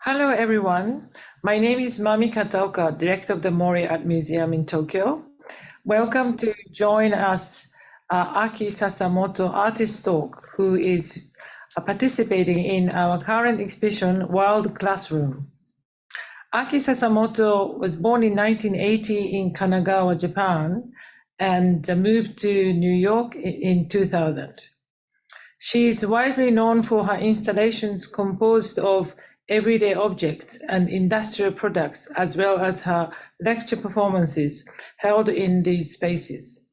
Hello, everyone. My name is Mami Kataoka, Director of the Mori Art Museum in Tokyo. Welcome to join us, Aki Sasamoto Artist Talk, who is participating in our current exhibition, World Classroom. Aki Sasamoto was born in 1980 in Kanagawa, Japan, and moved to New York in 2000. She is widely known for her installations composed of everyday objects and industrial products, as well as her lecture performances held in these spaces.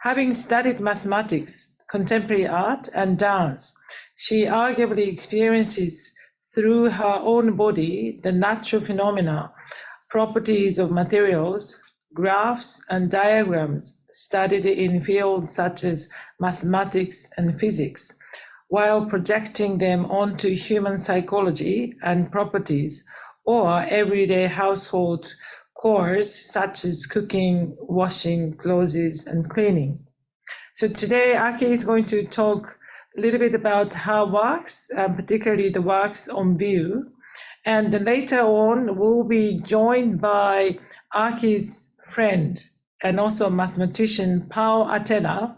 Having studied mathematics, contemporary art, and dance, she arguably experiences through her own body the natural phenomena, properties of materials, graphs, and diagrams studied in fields such as mathematics and physics, while projecting them onto human psychology and properties or everyday household chores such as cooking, washing, clothes, and cleaning. So today, Aki is going to talk a little bit about her works, particularly the works on view. And then later on, we'll be joined by Aki's friend and also mathematician Pau Atela,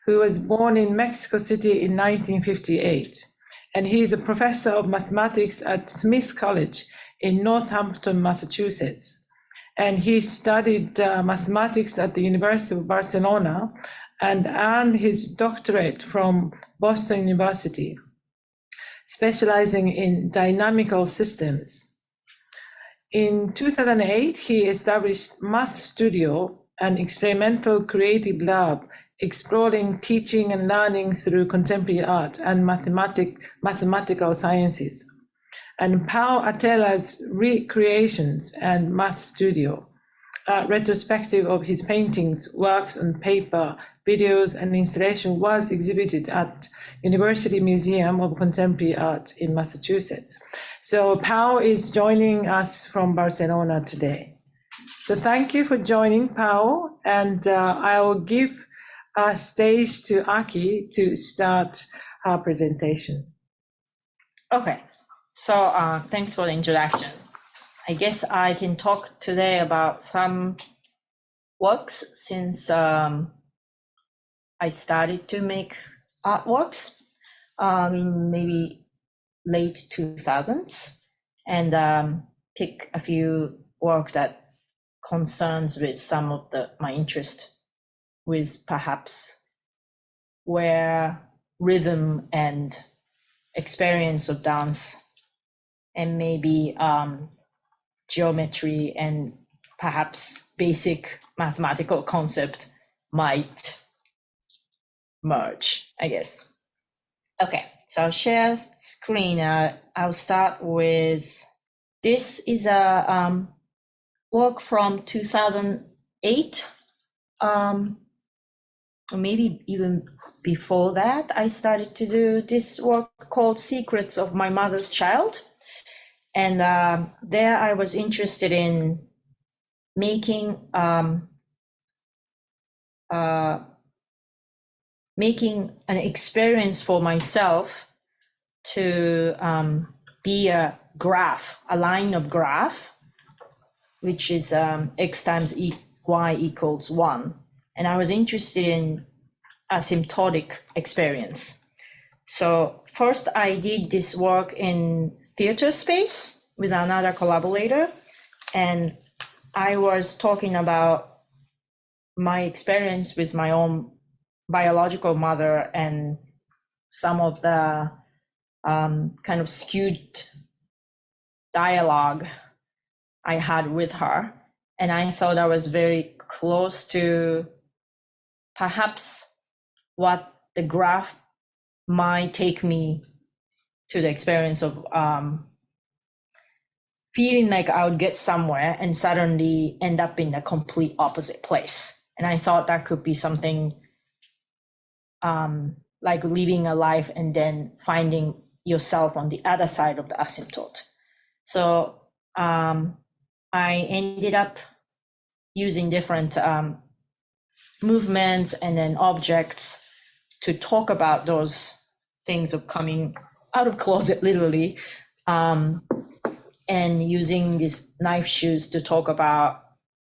who was born in Mexico City in 1958. And he is a professor of mathematics at Smith College in Northampton, Massachusetts. And he studied mathematics at the University of Barcelona and earned his doctorate from Boston University, specializing in dynamical systems. In 2008, he established Math Studio, an experimental creative lab exploring teaching and learning through contemporary art and mathematical sciences. And Pau Atela's Recreations and Math Studio, a retrospective of his paintings, works on paper, videos, and installation was exhibited at University Museum of Contemporary Art in Massachusetts. So Pau is joining us from Barcelona today. So thank you for joining, Pau, and I will give a stage to Aki to start her presentation. Okay, so thanks for the introduction. I guess I can talk today about some works since I started to make artworks in maybe late 2000s and pick a few work that concerns with some of my interest with perhaps where rhythm and experience of dance and maybe geometry and perhaps basic mathematical concept might merge, I guess. Okay, so I'll share screen. I'll start with, this is a work from 2008, or maybe even before that. I started to do this work called Secrets of My Mother's Child. And there I was interested in making an experience for myself to be a graph, a line of graph, which is x times y equals 1. And I was interested in asymptotic experience. So first I did this work in theater space with another collaborator, and I was talking about my experience with my own biological mother and some of the kind of skewed dialogue I had with her. And I thought I was very close to perhaps what the graph might take me to the experience of feeling like I would get somewhere and suddenly end up in a complete opposite place. And I thought that could be something like living a life and then finding yourself on the other side of the asymptote. So I ended up using different movements and then objects to talk about those things of coming out of closet, literally, and using these knife shoes to talk about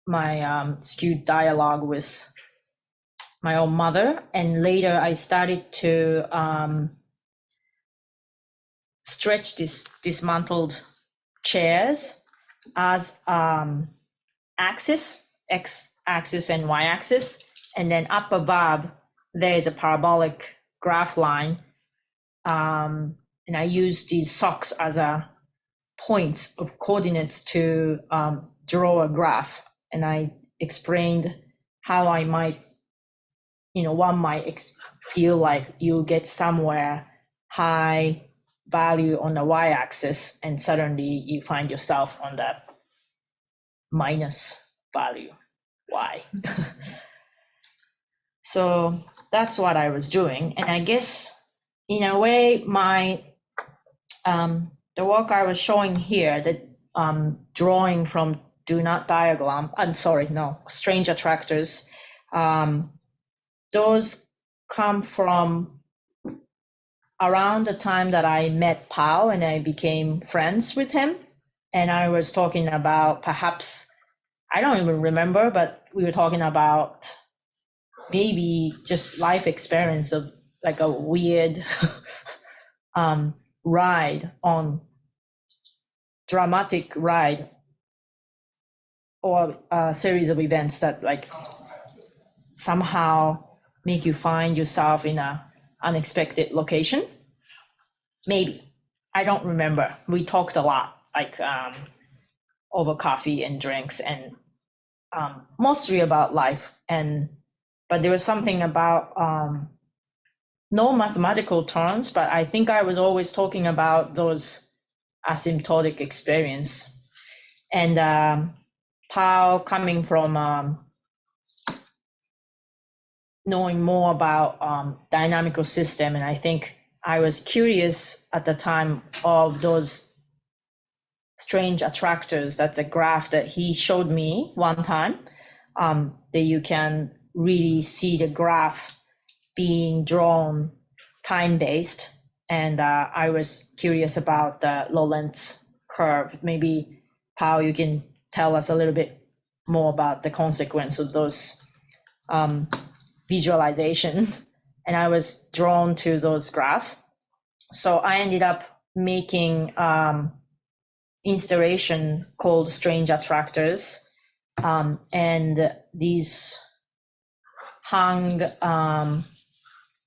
my skewed dialogue with my own mother. And later I started to stretch these dismantled chairs as axis, x-axis and y-axis. And then up above, there's a parabolic graph line. And I use these socks as a points of coordinates to draw a graph. And I explained how I might, one might feel like you get somewhere high value on the y-axis and suddenly you find yourself on the minus value y. So that's what I was doing. And I guess in a way, my the work I was showing here, the drawing from Do Not Diagram, Strange Attractors, those come from around the time that I met Pau and I became friends with him. And I was talking about perhaps, I don't even remember, but we were talking about maybe just life experience of like a weird dramatic ride or a series of events that like somehow make you find yourself in a unexpected location. Maybe, I don't remember. We talked a lot, like over coffee and drinks and mostly about life. But there was something about no mathematical terms, but I think I was always talking about those asymptotic experience. And Pau coming from knowing more about dynamical system, and I think I was curious at the time of those strange attractors. That's a graph that he showed me one time, that you can really see the graph being drawn time-based. And I was curious about the Lorentz curve. Maybe, Pau, you can tell us a little bit more about the consequence of those visualization. And I was drawn to those graphs. So I ended up making installation called Strange Attractors. And these hung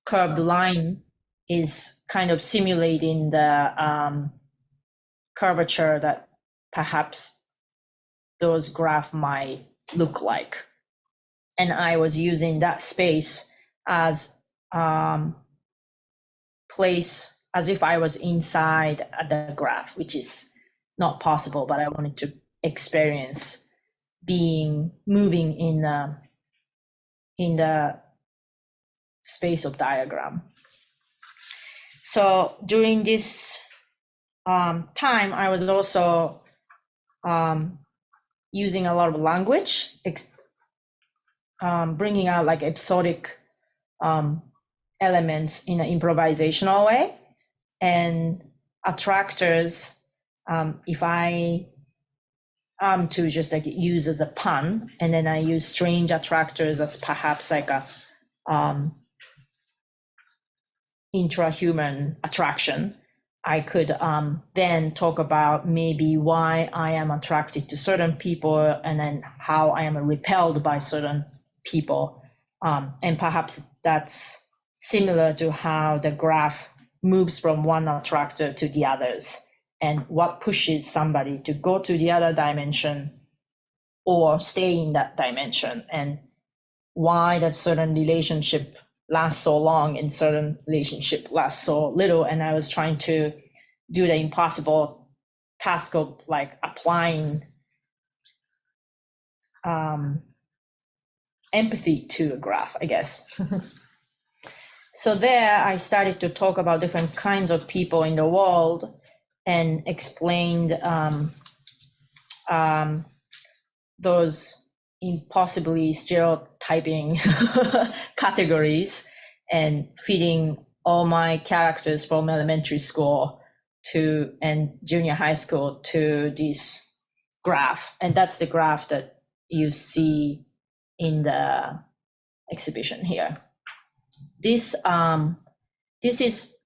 curved line is kind of simulating the curvature that perhaps those graphs might look like. And I was using that space as place as if I was inside the graph, which is not possible, but I wanted to experience moving in the space of diagram. So during this time, I was also using a lot of language, bringing out like episodic elements in an improvisational way. And attractors, if I am to just like use as a pun, and then I use strange attractors as perhaps like a intrahuman attraction, I could then talk about maybe why I am attracted to certain people and then how I am repelled by certain people. And perhaps that's similar to how the graph moves from one attractor to the others, and what pushes somebody to go to the other dimension or stay in that dimension, and why that certain relationship lasts so long and certain relationship lasts so little. And I was trying to do the impossible task of like applying empathy to a graph, I guess. So there I started to talk about different kinds of people in the world and explained those impossibly stereotyping categories and feeding all my characters from elementary school to and junior high school to this graph. And that's the graph that you see in the exhibition here. This is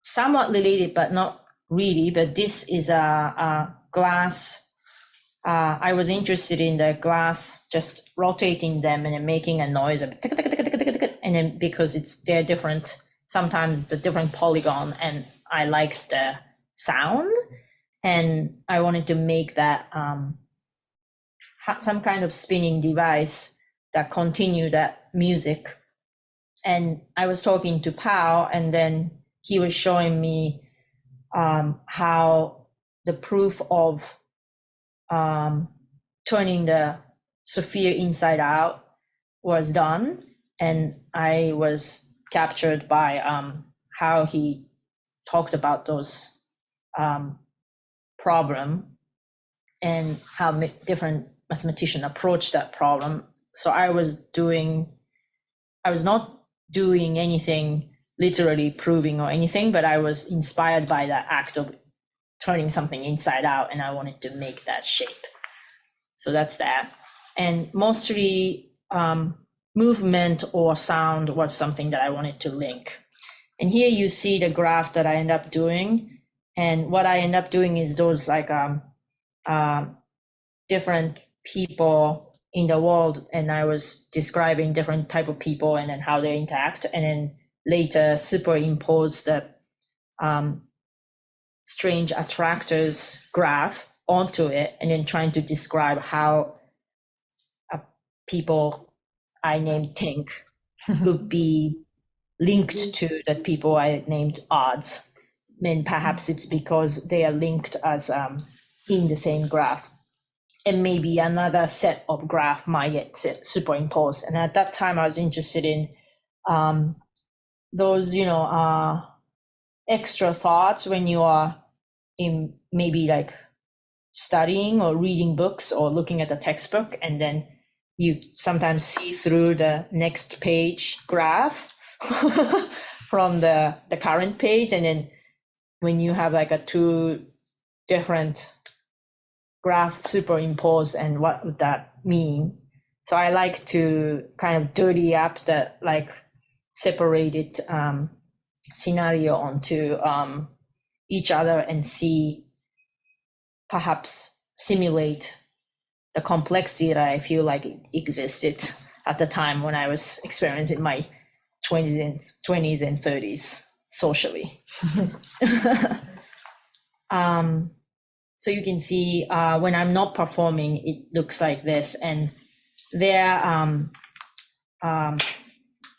somewhat related, but not really, but this is a glass. I was interested in the glass, just rotating them and then making a noise, and then because they're different, sometimes it's a different polygon, and I liked the sound, and I wanted to make that some kind of spinning device that continue that music. And I was talking to Pau, and then he was showing me how the proof of turning the sphere inside out was done, and I was captured by how he talked about those problem and how different mathematicians approach that problem. So I was not doing anything literally proving or anything, but I was inspired by the act of turning something inside out, and I wanted to make that shape. So that's that. And mostly movement or sound was something that I wanted to link. And here you see the graph that I end up doing. And what I end up doing is those like different people in the world, and I was describing different type of people and then how they interact, and then later superimpose the strange attractors graph onto it, and then trying to describe how people I named Tink would be linked to the people I named odds. And perhaps it's because they are linked as in the same graph. And maybe another set of graph might get superimposed. And at that time, I was interested in those, extra thoughts when you are in maybe like studying or reading books or looking at the textbook, and then you sometimes see through the next page graph from the current page. And then when you have like a two different graph superimposed, and what would that mean? So I like to kind of dirty up the like separated scenario onto each other and see, perhaps simulate the complexity that I feel like it existed at the time when I was experiencing my 20s and 30s socially. So you can see when I'm not performing, it looks like this. And their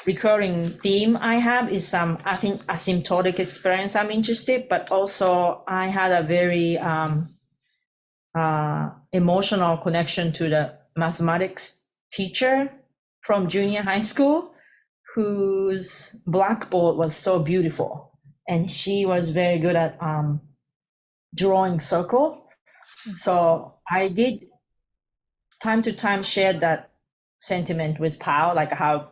recurring theme I have is some, I think, asymptotic experience I'm interested, but also I had a very emotional connection to the mathematics teacher from junior high school, whose blackboard was so beautiful. And she was very good at drawing circle. So I did time to time share that sentiment with Pau, like how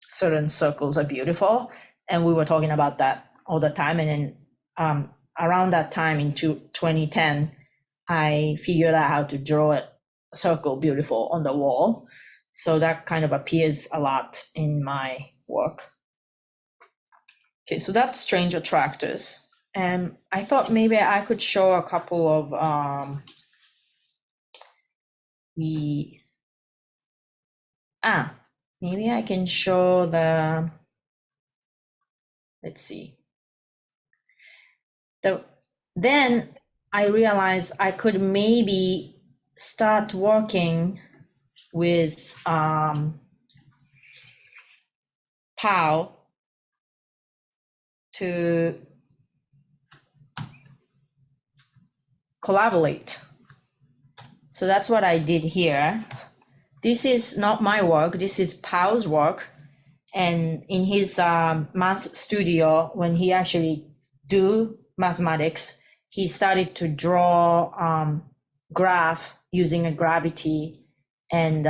certain circles are beautiful. And we were talking about that all the time. And then around that time in 2010, I figured out how to draw a circle beautiful on the wall. So that kind of appears a lot in my work. Okay, so that's strange attractors. And I thought maybe I could show a couple of maybe I can show the, let's see. Then I realized I could maybe start working with Pau to collaborate. So that's what I did here. This is not my work, this is Pau's work. And in his math studio, when he actually do mathematics, he started to draw graph using a gravity and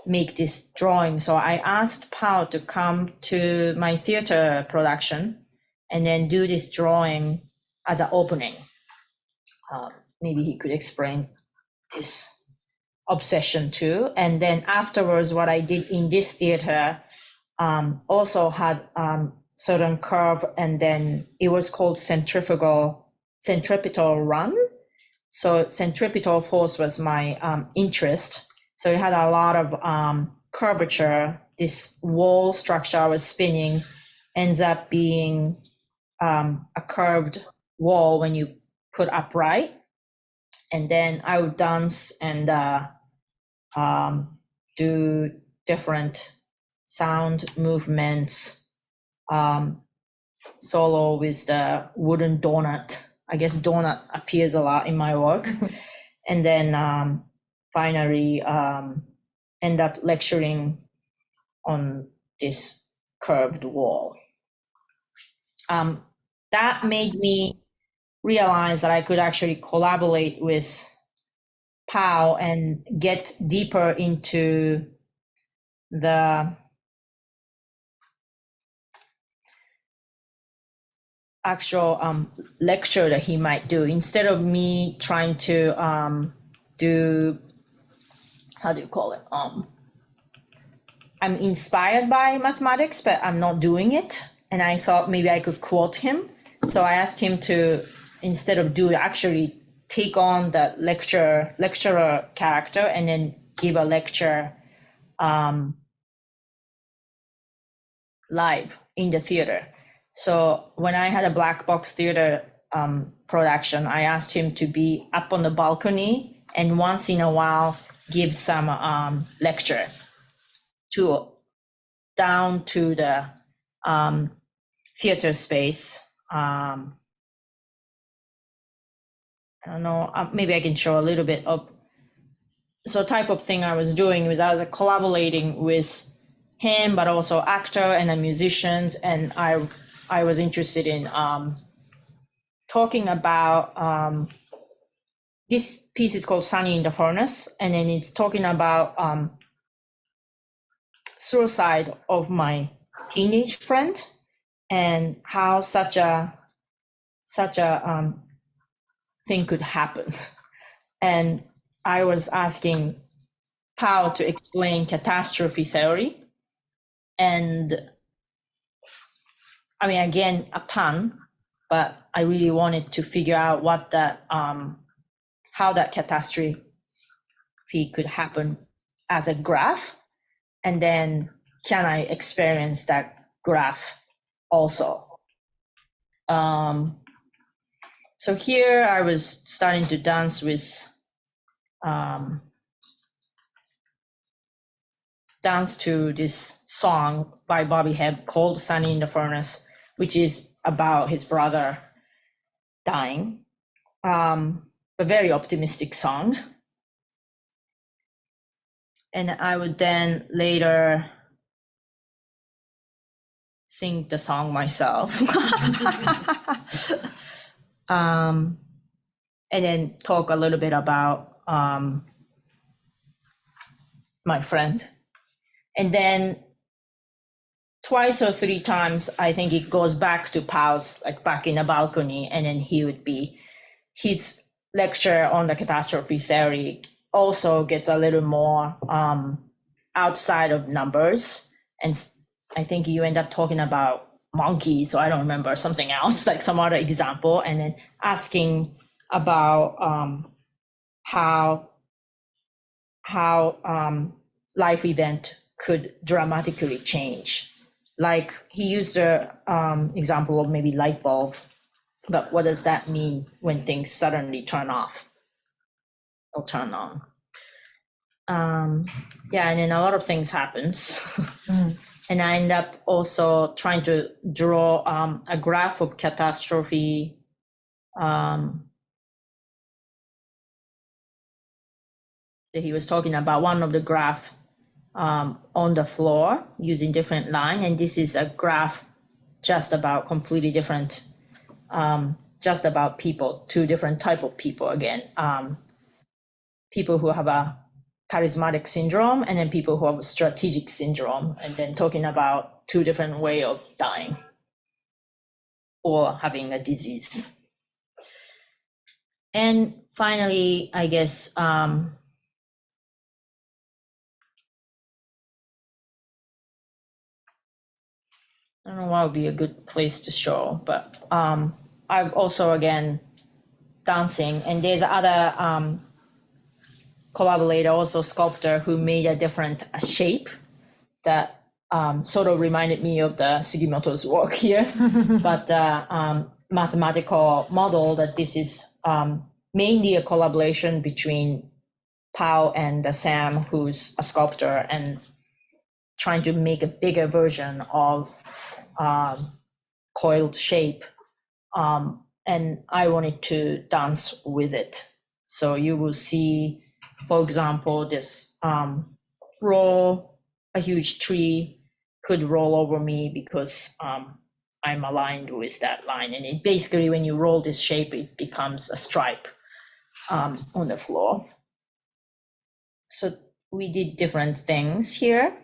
make this drawing. So I asked Pau to come to my theater production and then do this drawing as an opening. Maybe he could explain this obsession too. And then afterwards, what I did in this theater also had certain curve, and then it was called centripetal run. So centripetal force was my interest. So it had a lot of curvature. This wall structure I was spinning ends up being a curved wall when you put upright. And then I would dance and do different sound movements, solo with the wooden donut. I guess donut appears a lot in my work. And then finally end up lecturing on this curved wall. That made me realize that I could actually collaborate with Pau and get deeper into the actual lecture that he might do, instead of me trying to do, how do you call it? I'm inspired by mathematics, but I'm not doing it. And I thought maybe I could quote him. So I asked him to, instead of actually take on the lecturer character and then give a lecture live in the theater. So when I had a black box theater production, I asked him to be up on the balcony and once in a while give some lecture down to the theater space. I don't know, maybe I can show a little bit of, so type of thing I was doing was I was collaborating with him, but also actor and the musicians. And I was interested in talking about, this piece is called Sunny in the Furnace. And then it's talking about suicide of my teenage friend and how such a thing could happen. And I was asking Pau to explain catastrophe theory. And I mean, again, a pun, but I really wanted to figure out what that, how that catastrophe could happen as a graph. And then can I experience that graph also? So here I was starting to dance with, dance to this song by Bobby Hebb called Sunny in the Furnace, which is about his brother dying. A very optimistic song. And I would then later sing the song myself. And then talk a little bit about my friend. And then twice or three times, I think it goes back to Pau's, like back in the balcony, and then he would be, his lecture on the catastrophe theory also gets a little more outside of numbers. And I think you end up talking about monkeys, so I don't remember, something else, like some other example, and then asking about how life event could dramatically change. Like he used the example of maybe light bulb, but what does that mean when things suddenly turn off or turn on? Yeah, and then a lot of things happens. And I end up also trying to draw a graph of catastrophe that he was talking about, one of the graph on the floor using different line. And this is a graph just about completely different, just about people, two different type of people again. People who have a charismatic syndrome and then people who have a strategic syndrome, and then talking about two different way of dying or having a disease. And finally, I guess, I don't know what would be a good place to show, but I've also, again, dancing, and there's other collaborator, also sculptor, who made a different shape that sort of reminded me of the Sugimoto's work here, but mathematical model that this is mainly a collaboration between Pau and Sam, who's a sculptor, and trying to make a bigger version of coiled shape. And I wanted to dance with it. So you will see, for example, this roll, a huge tree could roll over me because I'm aligned with that line. And it basically, when you roll this shape, it becomes a stripe on the floor. So we did different things here.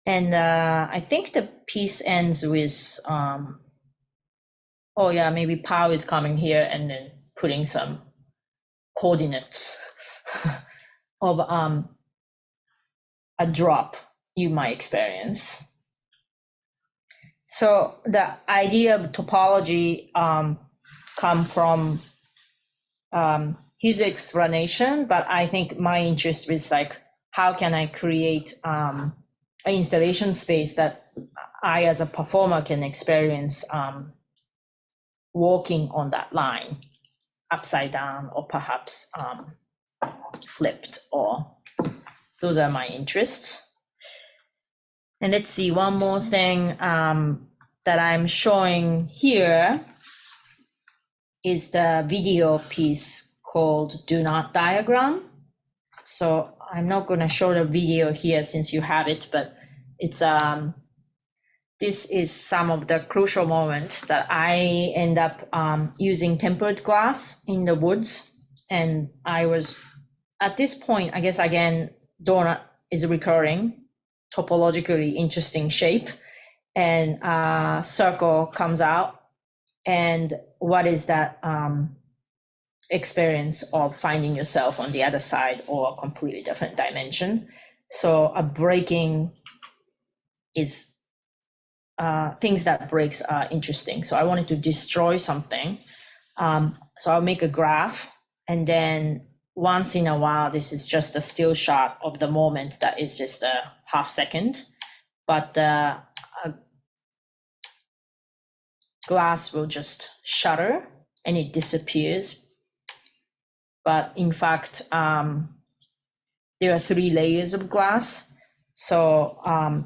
And I think the piece ends with, oh yeah, maybe Pau is coming here and then putting some coordinates of a drop you might experience. So the idea of topology come from his explanation, but I think my interest was like, how can I create an installation space that I as a performer can experience walking on that line, upside down, or perhaps flipped, or those are my interests. And let's see, one more thing that I'm showing here is the video piece called Do Not Diagram. So I'm not going to show the video here since you have it, but it's this is some of the crucial moments that I end up using tempered glass in the woods. And I was, at this point, I guess, again, donut is recurring, topologically interesting shape, and circle comes out. And what is that experience of finding yourself on the other side or a completely different dimension? So a breaking is things that breaks are interesting. So I wanted to destroy something. So I'll make a graph, and then once in a while, this is just a still shot of the moment that is just a half second, but glass will just shatter and it disappears. But in fact, there are 3 layers of glass. So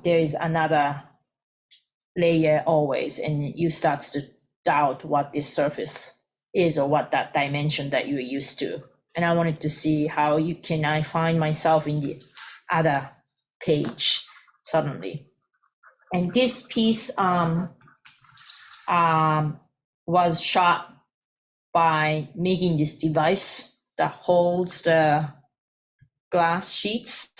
there is another layer always, and you start to doubt what this surface is or what that dimension that you're used to. And I wanted to see how can I find myself in the other page suddenly. And this piece was shot by making this device that holds the glass sheets.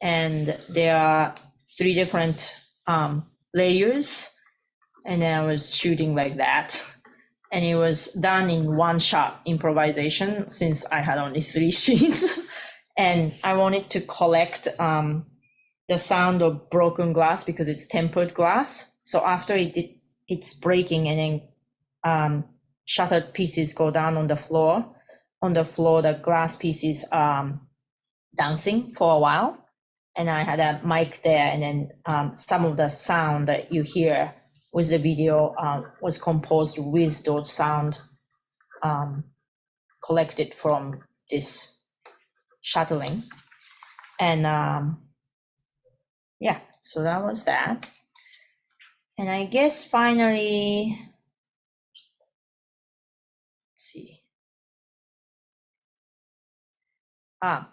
And there are 3 different layers. And then I was shooting like that. And it was done in one shot improvisation since I had only 3 sheets. And I wanted to collect the sound of broken glass because it's tempered glass. So after it's breaking and then shattered pieces go down on the floor. On the floor, the glass pieces dancing for a while. And I had a mic there, and then some of the sound that you hear with the video was composed with those sound collected from this shuttling. And yeah, so that was that. And I guess finally, let's see.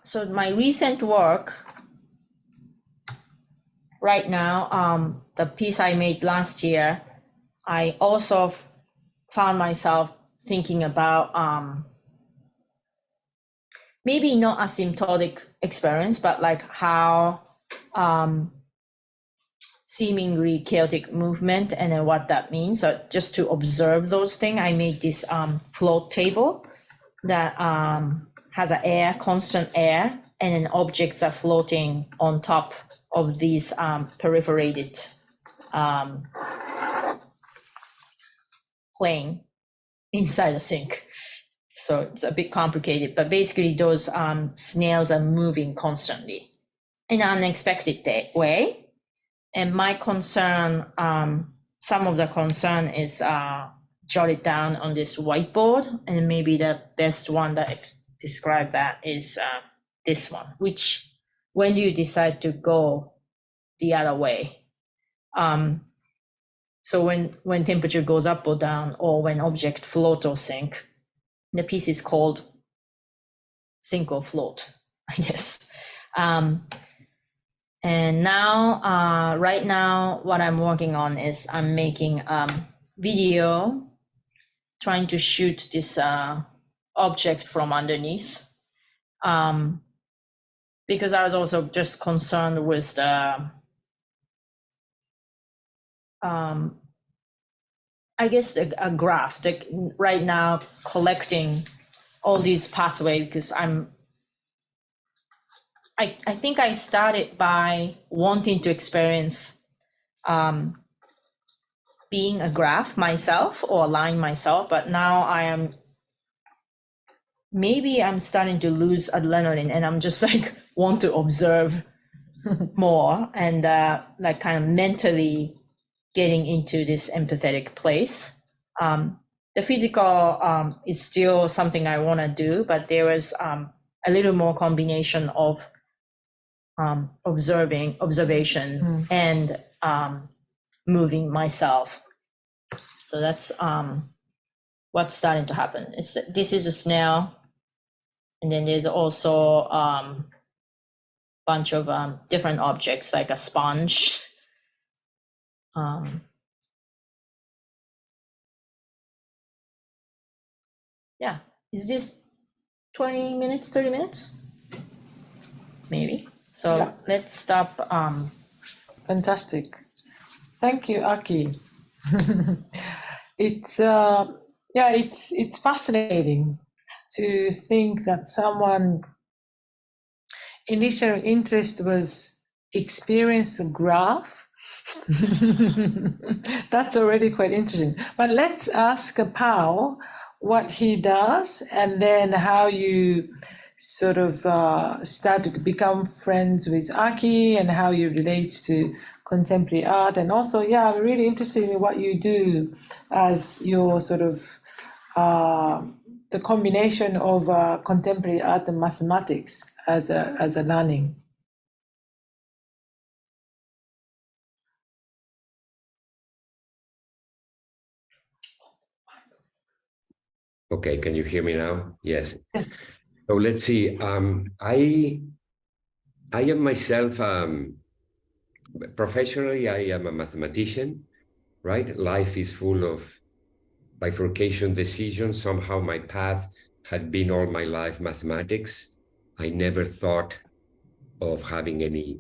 So my recent work right now, the piece I made last year, I also found myself thinking about maybe not asymptotic experience, but like how seemingly chaotic movement and then what that means. So just to observe those things, I made this float table that has an air, constant air, and then objects are floating on top of these perforated plane inside the sink. So it's a bit complicated, but basically those snails are moving constantly in an unexpected way. And my concern, some of the concern is jotted down on this whiteboard, and maybe the best one that describe that is this one, which when you decide to go the other way. So when temperature goes up or down, or when object float or sink, the piece is called sink or float, I guess. And now, right now, what I'm working on is I'm making video, trying to shoot this object from underneath. Because I was also just concerned with the, I guess a graph, right now collecting all these pathways, because I think I started by wanting to experience being a graph myself or a line myself, but now maybe I'm starting to lose adrenaline and I'm just like want to observe more and like kind of mentally getting into this empathetic place. The physical is still something I want to do, but there was a little more combination of observation and moving myself. So that's what's starting to happen. This is a snail, and then there's also a bunch of different objects like a sponge. Yeah, is this 20 minutes, 30 minutes? Maybe. So yeah. Let's stop. Fantastic. Thank you, Aki. It's fascinating to think that someone initial interest was experience the graph. That's already quite interesting. But let's ask Pau what he does and then how you sort of started to become friends with Aki and how you relate to contemporary art. And also, I'm really interested in what you do as your sort of the combination of contemporary art and mathematics as a learning. Okay, can you hear me now? Yes. So let's see. I am myself, professionally, I am a mathematician, right? Life is full of bifurcation decisions. Somehow my path had been all my life mathematics. I never thought of having any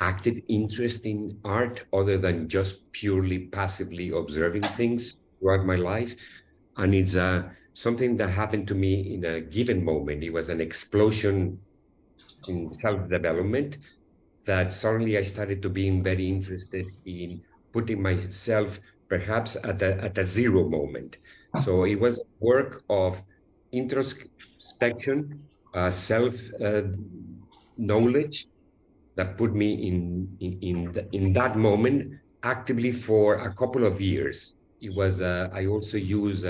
active interest in art other than just purely passively observing things throughout my life. And it's something that happened to me in a given moment. It was an explosion in self-development that suddenly I started to being very interested in putting myself perhaps at a zero moment. So it was work of introspection, self-knowledge that put me in that moment actively for a couple of years. It was, I also use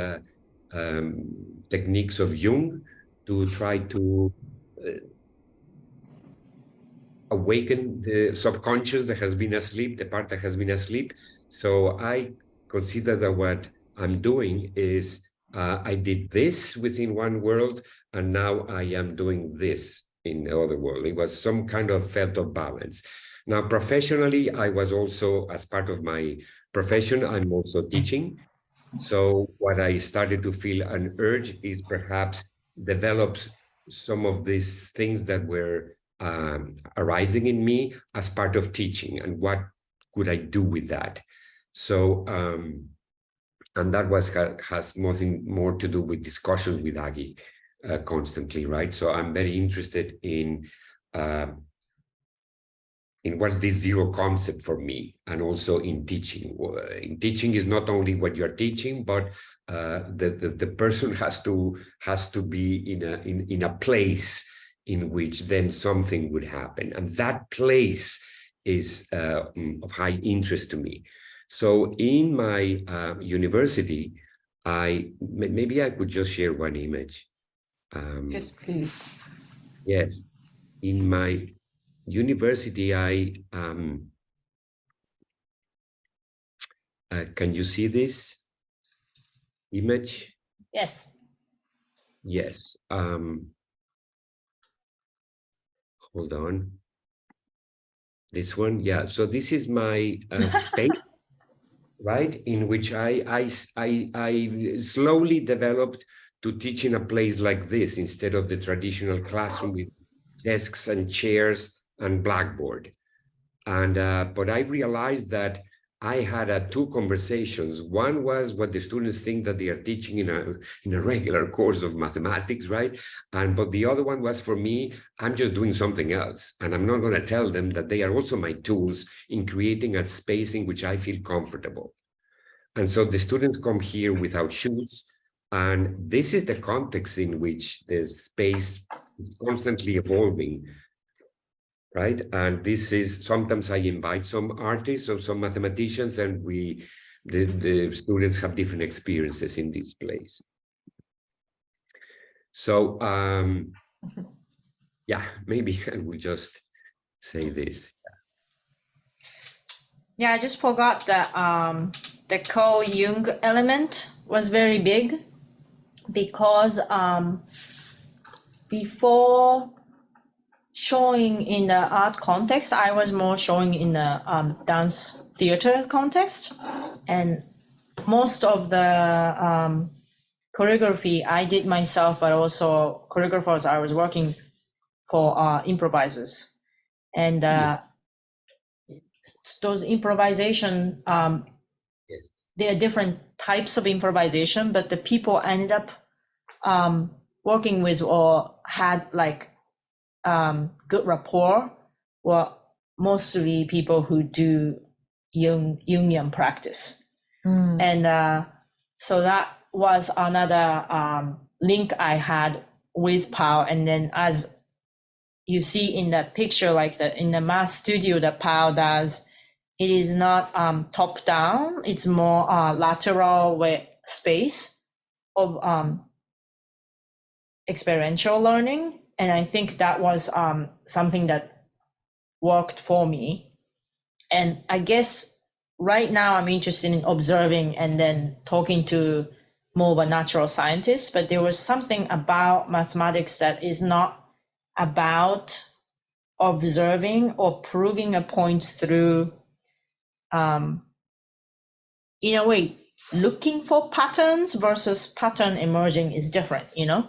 techniques of Jung to try to awaken the subconscious that has been asleep, the part that has been asleep. So I consider that what I'm doing is I did this within one world, and now I am doing this in the other world. It was some kind of felt of balance. Now, professionally, I was also, as part of my profession, I'm also teaching. So what I started to feel an urge is perhaps develop some of these things that were arising in me as part of teaching, and what could I do with that? So, and that has nothing more to do with discussions with Aki. constantly, right? So I'm very interested in what's this zero concept for me, and also in teaching. In teaching is not only what you're teaching, but the person has to be in a place in which then something would happen, and that place is of high interest to me. So in my university, maybe I could just share one image. Yes, please. Yes, in my university, can you see this image? Yes. Yes. Hold on. This one, yeah. So this is my space, right, in which I slowly developed to teach in a place like this instead of the traditional classroom with desks and chairs and blackboard. And but I realized that I had two conversations. One was what the students think that they are teaching in a regular course of mathematics, right? But the other one was, for me, I'm just doing something else, and I'm not going to tell them that they are also my tools in creating a space in which I feel comfortable. And so the students come here without shoes, and this is the context in which the space is constantly evolving. Right, and this is, sometimes I invite some artists or some mathematicians, and the students have different experiences in this place. So yeah, maybe I will just say this. Yeah, I just forgot that the Carl Jung element was very big, because before showing in the art context, I was more showing in the dance theater context, and most of the choreography I did myself, but also choreographers I was working for improvisers, and those improvisation, Yes. there are different types of improvisation, but the people I ended up working with or had like good rapport were mostly people who do Jungian practice. And so that was another link I had with Pau. And then, as you see in that picture, like in the math studio that Pau does, it is not top down, it's more lateral space of experiential learning. And I think that was something that worked for me. And I guess right now I'm interested in observing and then talking to more of a natural scientist, but there was something about mathematics that is not about observing or proving a point through, in a way, looking for patterns versus pattern emerging is different, you know?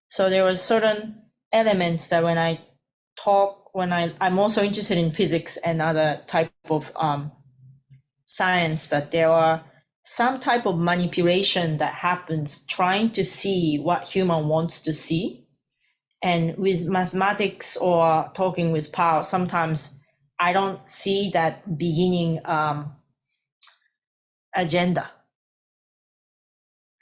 So there was certain elements that when I talk, I'm also interested in physics and other type of science, but there are some type of manipulation that happens trying to see what human wants to see. And with mathematics or talking with Pau, sometimes I don't see that beginning agenda.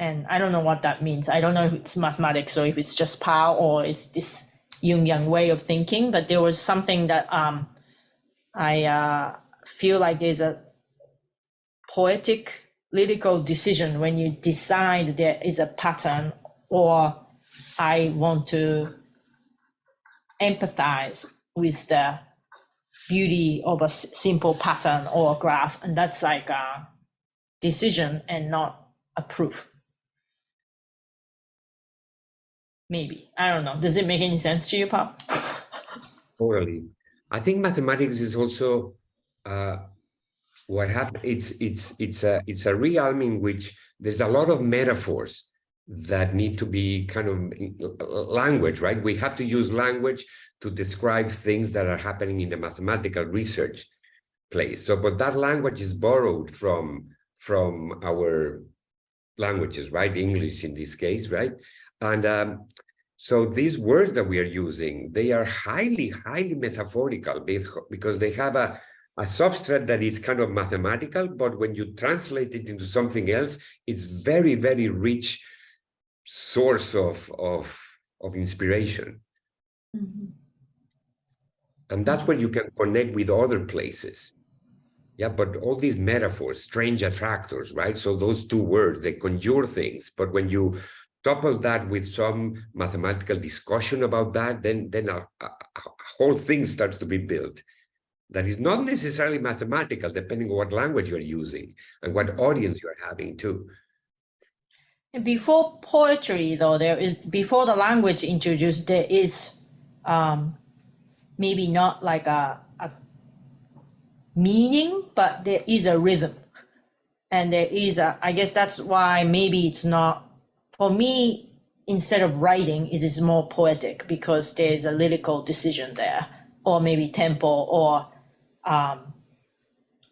And I don't know what that means. I don't know if it's mathematics or if it's just Pau or it's this Jungian way of thinking, but there was something that I feel like there's a poetic lyrical decision when you decide there is a pattern, or I want to empathize with the beauty of a simple pattern or graph, and that's like a decision and not a proof. Maybe, I don't know. Does it make any sense to you, Pau? Totally. I think mathematics is also what happened. It's a realm in which there's a lot of metaphors that need to be kind of language, right? We have to use language to describe things that are happening in the mathematical research place. So, but that language is borrowed from our languages, right? English in this case, right? And So these words that we are using, they are highly, highly metaphorical because they have a substrate that is kind of mathematical, but when you translate it into something else, it's very, very rich source of inspiration. Mm-hmm. And that's when you can connect with other places. Yeah, but all these metaphors, strange attractors, right? So those two words, they conjure things. But when you couple that with some mathematical discussion about that, then a whole thing starts to be built. That is not necessarily mathematical, depending on what language you're using and what audience you're having too. And before poetry, though, before the language introduced, there is maybe not like a meaning, but there is a rhythm. And there is I guess that's why maybe it's not, for me, instead of writing, it is more poetic because there's a lyrical decision there, or maybe tempo, or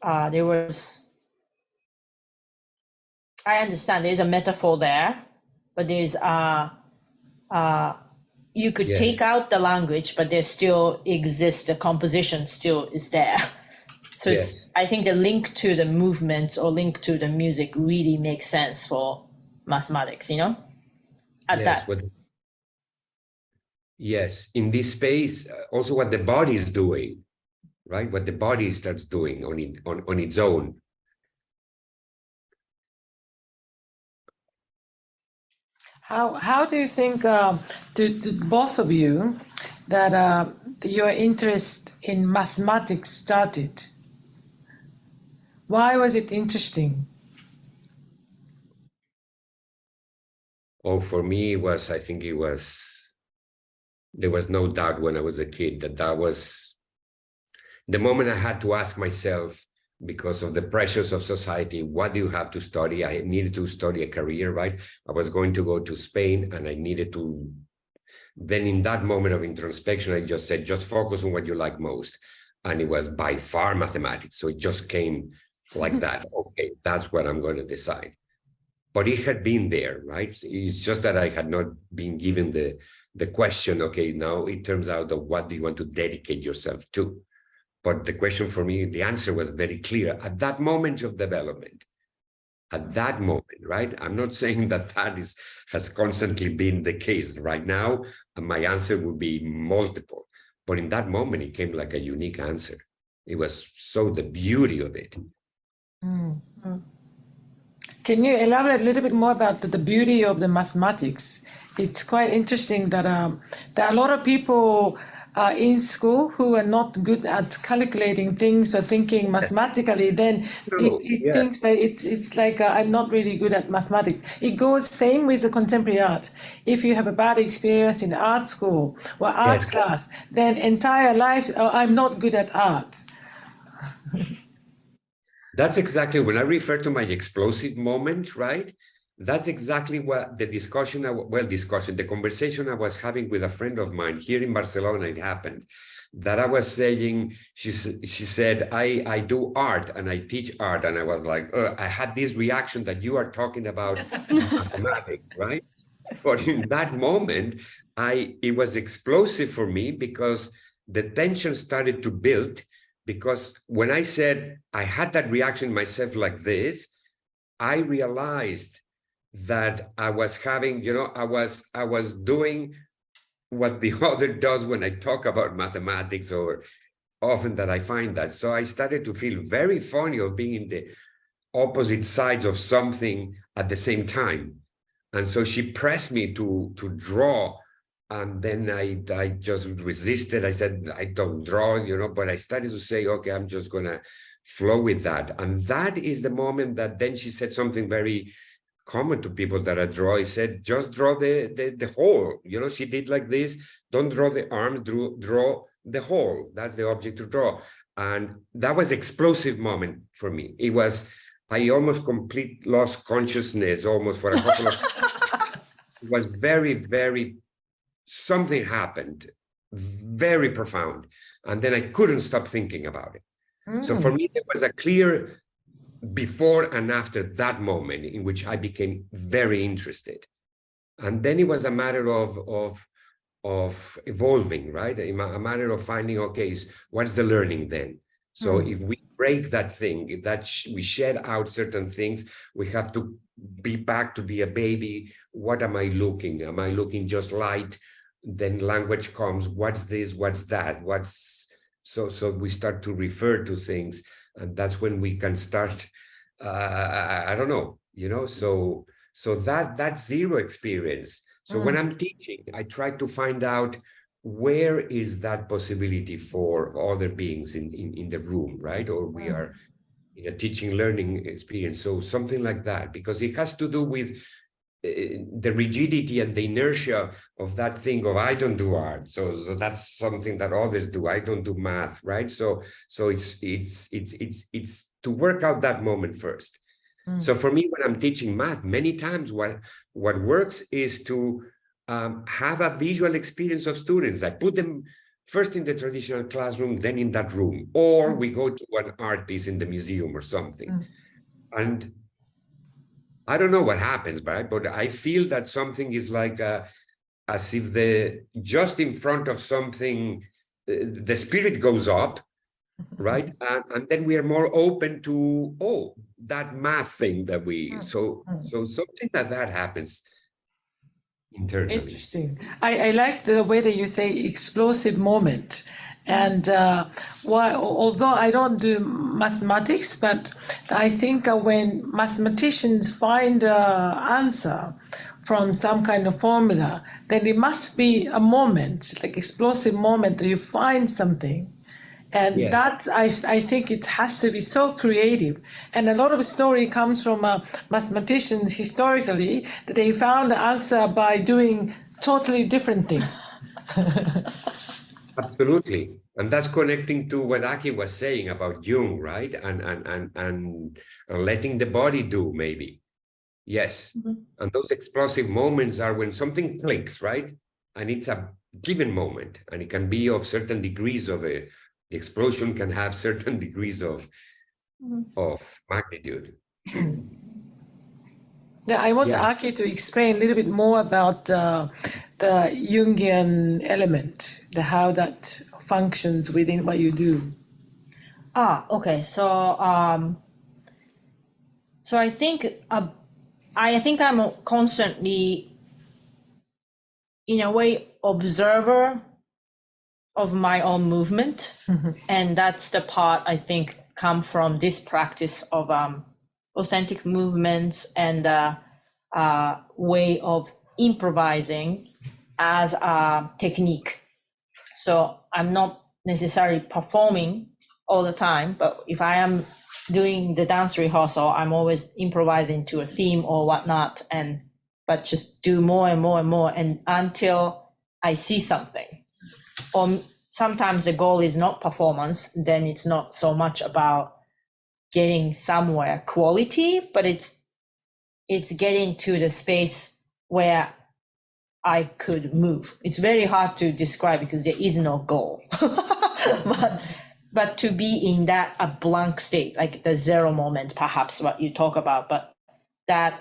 there was, I understand there's a metaphor there, but there's you could take out the language, but there still exists, the composition still is there. So it's, I think the link to the movements or link to the music really makes sense for mathematics, you know? Yes, in this space, also what the body is doing, right? What the body starts doing on its own. How do you think, to both of you, that your interest in mathematics started? Why was it interesting? Oh, for me, I think there was no doubt when I was a kid that was the moment I had to ask myself, because of the pressures of society, what do you have to study? I needed to study a career, right? I was going to go to Spain and I needed to, then in that moment of introspection, I just said, just focus on what you like most. And it was by far mathematics. So it just came like that. Okay, that's what I'm going to decide. But it had been there, right? It's just that I had not been given the question, okay, now it turns out that what do you want to dedicate yourself to? But the question for me, the answer was very clear at that moment of development, at that moment, right? I'm not saying that has constantly been the case right now. My answer would be multiple, but in that moment, it came like a unique answer. It was so the beauty of it. Mm-hmm. Can you elaborate a little bit more about the beauty of the mathematics? It's quite interesting that there are a lot of people in school who are not good at calculating things or thinking mathematically. Then it thinks that it's like I'm not really good at mathematics. It goes same with the contemporary art. If you have a bad experience in art school or art class, then entire life I'm not good at art. That's exactly when I refer to my explosive moment, right? That's exactly what the conversation I was having with a friend of mine here in Barcelona, it happened, that I was saying, she said, I do art and I teach art. And I was like, I had this reaction that you are talking about mathematics, right? But in that moment, it was explosive for me because the tension started to build. Because when I said I had that reaction myself like this, I realized that I was having, I was doing what the other does when I talk about mathematics, or often that I find that. So I started to feel very funny of being in the opposite sides of something at the same time. And so she pressed me to draw. And then I just resisted. I said, I don't draw, but I started to say, okay, I'm just going to flow with that. And that is the moment that then she said something very common to people that I draw. He said, just draw the whole. She did like this. Don't draw the arm, draw the whole. That's the object to draw. And that was explosive moment for me. It was, I almost lost consciousness almost for a couple of seconds. It was very, very, something happened very profound. And then I couldn't stop thinking about it. So for me, there was a clear before and after that moment in which I became very interested. And then it was a matter of of evolving, right? A matter of finding, okay, what's the learning then? So if we break that thing, if that we shed out certain things, we have to be back to be a baby. What am I looking? Am I looking just light? Then language comes, what's this, what's that? So we start to refer to things, and that's when we can start, I don't know, so that's zero experience. So when I'm teaching, I try to find out where is that possibility for other beings in the room, right? Or we are in a teaching learning experience. So something like that, because it has to do with the rigidity and the inertia of that thing of I don't do art. So that's something that others do. I don't do math, right? So it's to work out that moment first. So for me, when I'm teaching math, many times what works is to have a visual experience of students. I put them first in the traditional classroom, then in that room, or we go to an art piece in the museum or something. And I don't know what happens, but I feel that something is like as if just in front of something, the spirit goes up, right? And then we are more open to, that math thing that so something like that happens internally. Interesting. I like the way that you say explosive moment. And although I don't do mathematics, but I think when mathematicians find an answer from some kind of formula, then it must be a moment, like explosive moment that you find something. And Yes. that's, I think it has to be so creative. And a lot of story comes from mathematicians historically, that they found the answer by doing totally different things. Absolutely. And that's connecting to what Aki was saying about Jung, right? And letting the body do, maybe. Yes. And those explosive moments are when something clicks, right? And it's a given moment, and it can be of certain degrees of the explosion can have certain degrees of magnitude. Yeah, I want Aki to explain a little bit more about the Jungian element, how that functions within what you do. Okay. So I think I'm constantly, in a way, observer of my own movement, and that's the part I think come from this practice of authentic movements and way of improvising as a technique. So I'm not necessarily performing all the time, but if I am doing the dance rehearsal, I'm always improvising to a theme or whatnot, but just do more and more and more, and until I see something. Or sometimes the goal is not performance, then it's not so much about getting somewhere quality, but it's getting to the space where I could move. It's very hard to describe because there is no goal. but to be in a blank state, like the zero moment, perhaps what you talk about, but that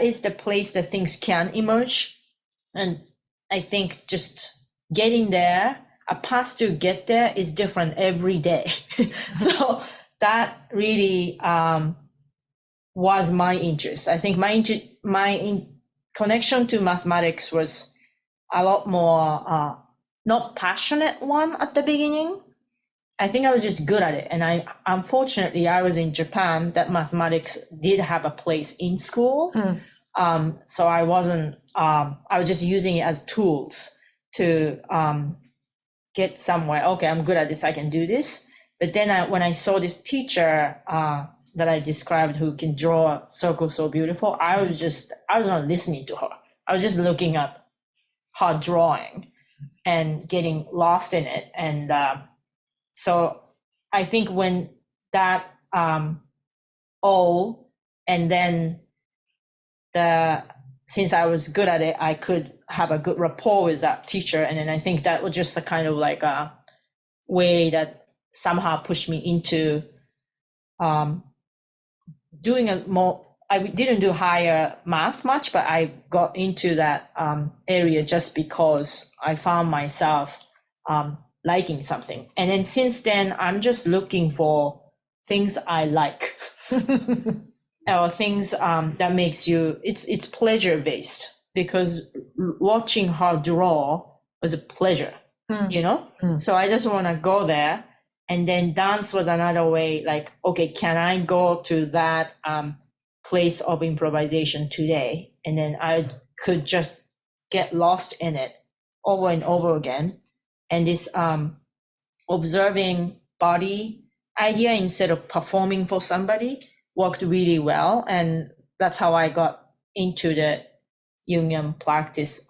is the place that things can emerge. And I think just getting there, a path to get there is different every day. So that really was my interest. I think my connection to mathematics was a lot more not passionate one at the beginning. I think I was just good at it. And unfortunately, I was in Japan that mathematics did have a place in school. So I wasn't, I was just using it as tools to get somewhere. Okay, I'm good at this, I can do this. But then when I saw this teacher that I described who can draw a circle so beautiful, I was not listening to her. I was just looking at her drawing and getting lost in it. And so I think when that and then since I was good at it, I could have a good rapport with that teacher. And then I think that was just a kind of like a way that somehow pushed me into doing a more I didn't do higher math much, but I got into that area just because I found myself liking something. And then since then, I'm just looking for things I like or things that makes you, it's pleasure based, because watching her draw was a pleasure, you know? So I just want to go there. And then dance was another way, like, okay, can I go to that place of improvisation today? And then I could just get lost in it over and over again. And this observing body idea instead of performing for somebody worked really well. And that's how I got into the Jungian practice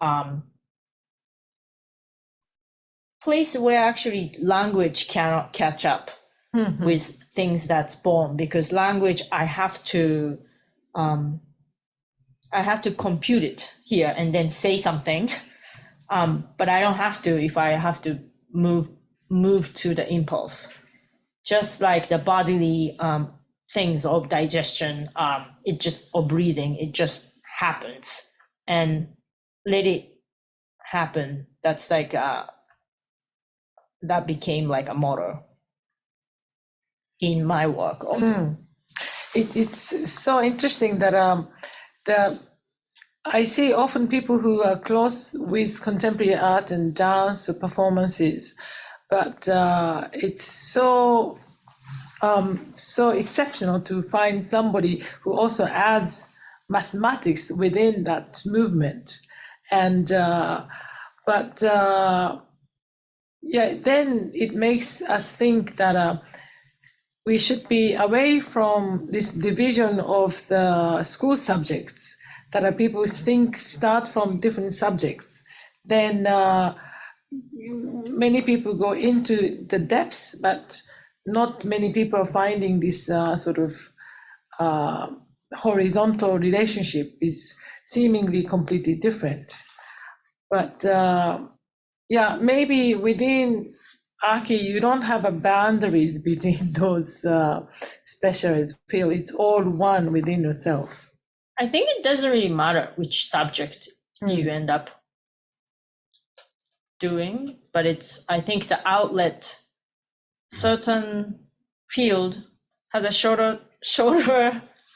place where actually language cannot catch up with things that's born, because language, I have to compute it here and then say something, but I don't have to if I have to move to the impulse. Just like the bodily things of digestion, it just, or breathing, it just happens, and let it happen. That's like that became like a motto in my work also. It's so interesting that I see often people who are close with contemporary art and dance or performances, but it's so exceptional to find somebody who also adds mathematics within that movement. And yeah, then it makes us think that we should be away from this division of the school subjects, that people think start from different subjects. Then many people go into the depths, but not many people are finding this sort of horizontal relationship is seemingly completely different. But yeah, maybe within Aki, you don't have a boundaries between those specialist fields. It's all one within yourself. I think it doesn't really matter which subject you end up doing, but it's, I think the outlet, certain field has a shorter,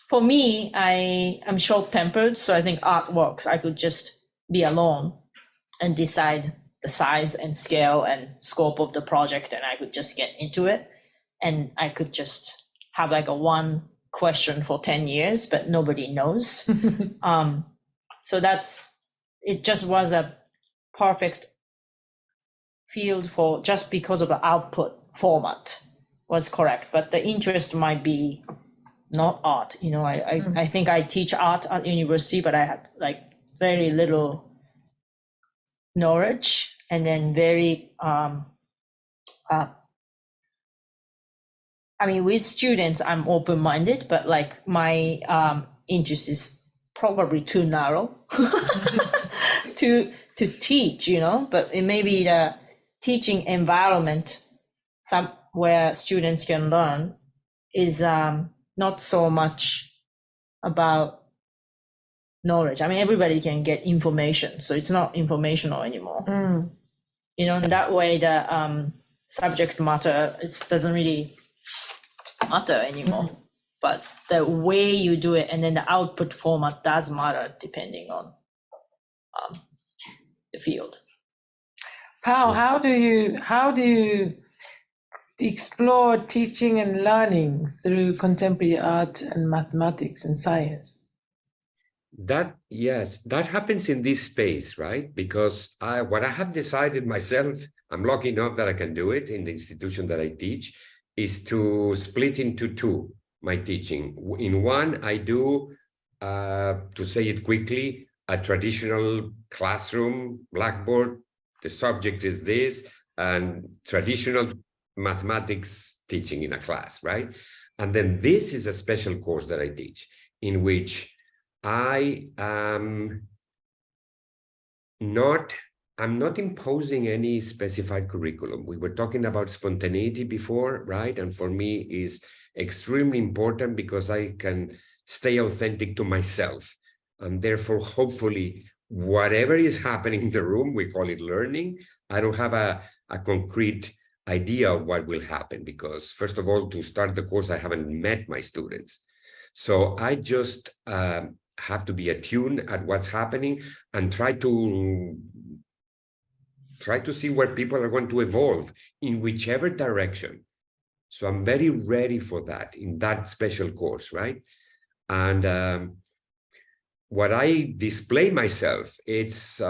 for me, I'm short-tempered, so I think art works. I could just be alone and decide the size and scale and scope of the project, and I could just get into it, and I could just have like a one question for 10 years, but nobody knows. So it just was a perfect field for, just because of the output format was correct, but the interest might be not art. You know, I think I teach art at university, but I have like very little knowledge. And then very, I mean, with students, I'm open-minded, but like my interest is probably too narrow to teach, you know, but it may be the teaching environment where students can learn is not so much about knowledge. I mean, everybody can get information, so it's not informational anymore. You know, in that way, the subject matter, it doesn't really matter anymore. But the way you do it and then the output format does matter depending on the field. Pau, how do you explore teaching and learning through contemporary art and mathematics and science? Yes, that happens in this space, right? Because what I have decided myself, I'm lucky enough that I can do it in the institution that I teach, is to split into two my teaching. In one, I do, to say it quickly, a traditional classroom, blackboard, the subject is this, and traditional mathematics teaching in a class, right? And then this is a special course that I teach, in which I'm not imposing any specified curriculum. We were talking about spontaneity before, right? And for me is extremely important, because I can stay authentic to myself. And therefore, hopefully, whatever is happening in the room, we call it learning. I don't have a concrete idea of what will happen because, first of all, to start the course, I haven't met my students. So I just have to be attuned at what's happening and try to see where people are going to evolve in whichever direction. So I'm very ready for that in that special course, right? And what I display myself, it's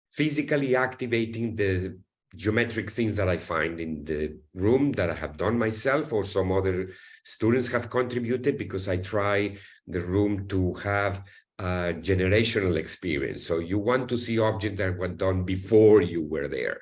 physically activating the geometric things that I find in the room that I have done myself or some other students have contributed, because I try the room to have a generational experience. So you want to see objects that were done before you were there.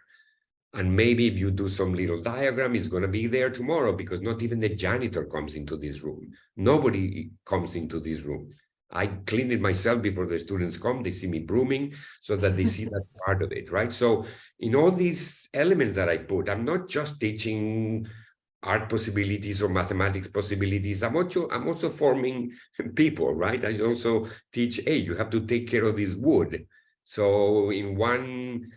And maybe if you do some little diagram, it's going to be there tomorrow, because not even the janitor comes into this room. Nobody comes into this room. I clean it myself before the students come. They see me brooming so that they see that part of it, right? So in all these elements that I put, I'm not just teaching art possibilities or mathematics possibilities. I'm also forming people, right? I also teach, hey, you have to take care of this wood. So in one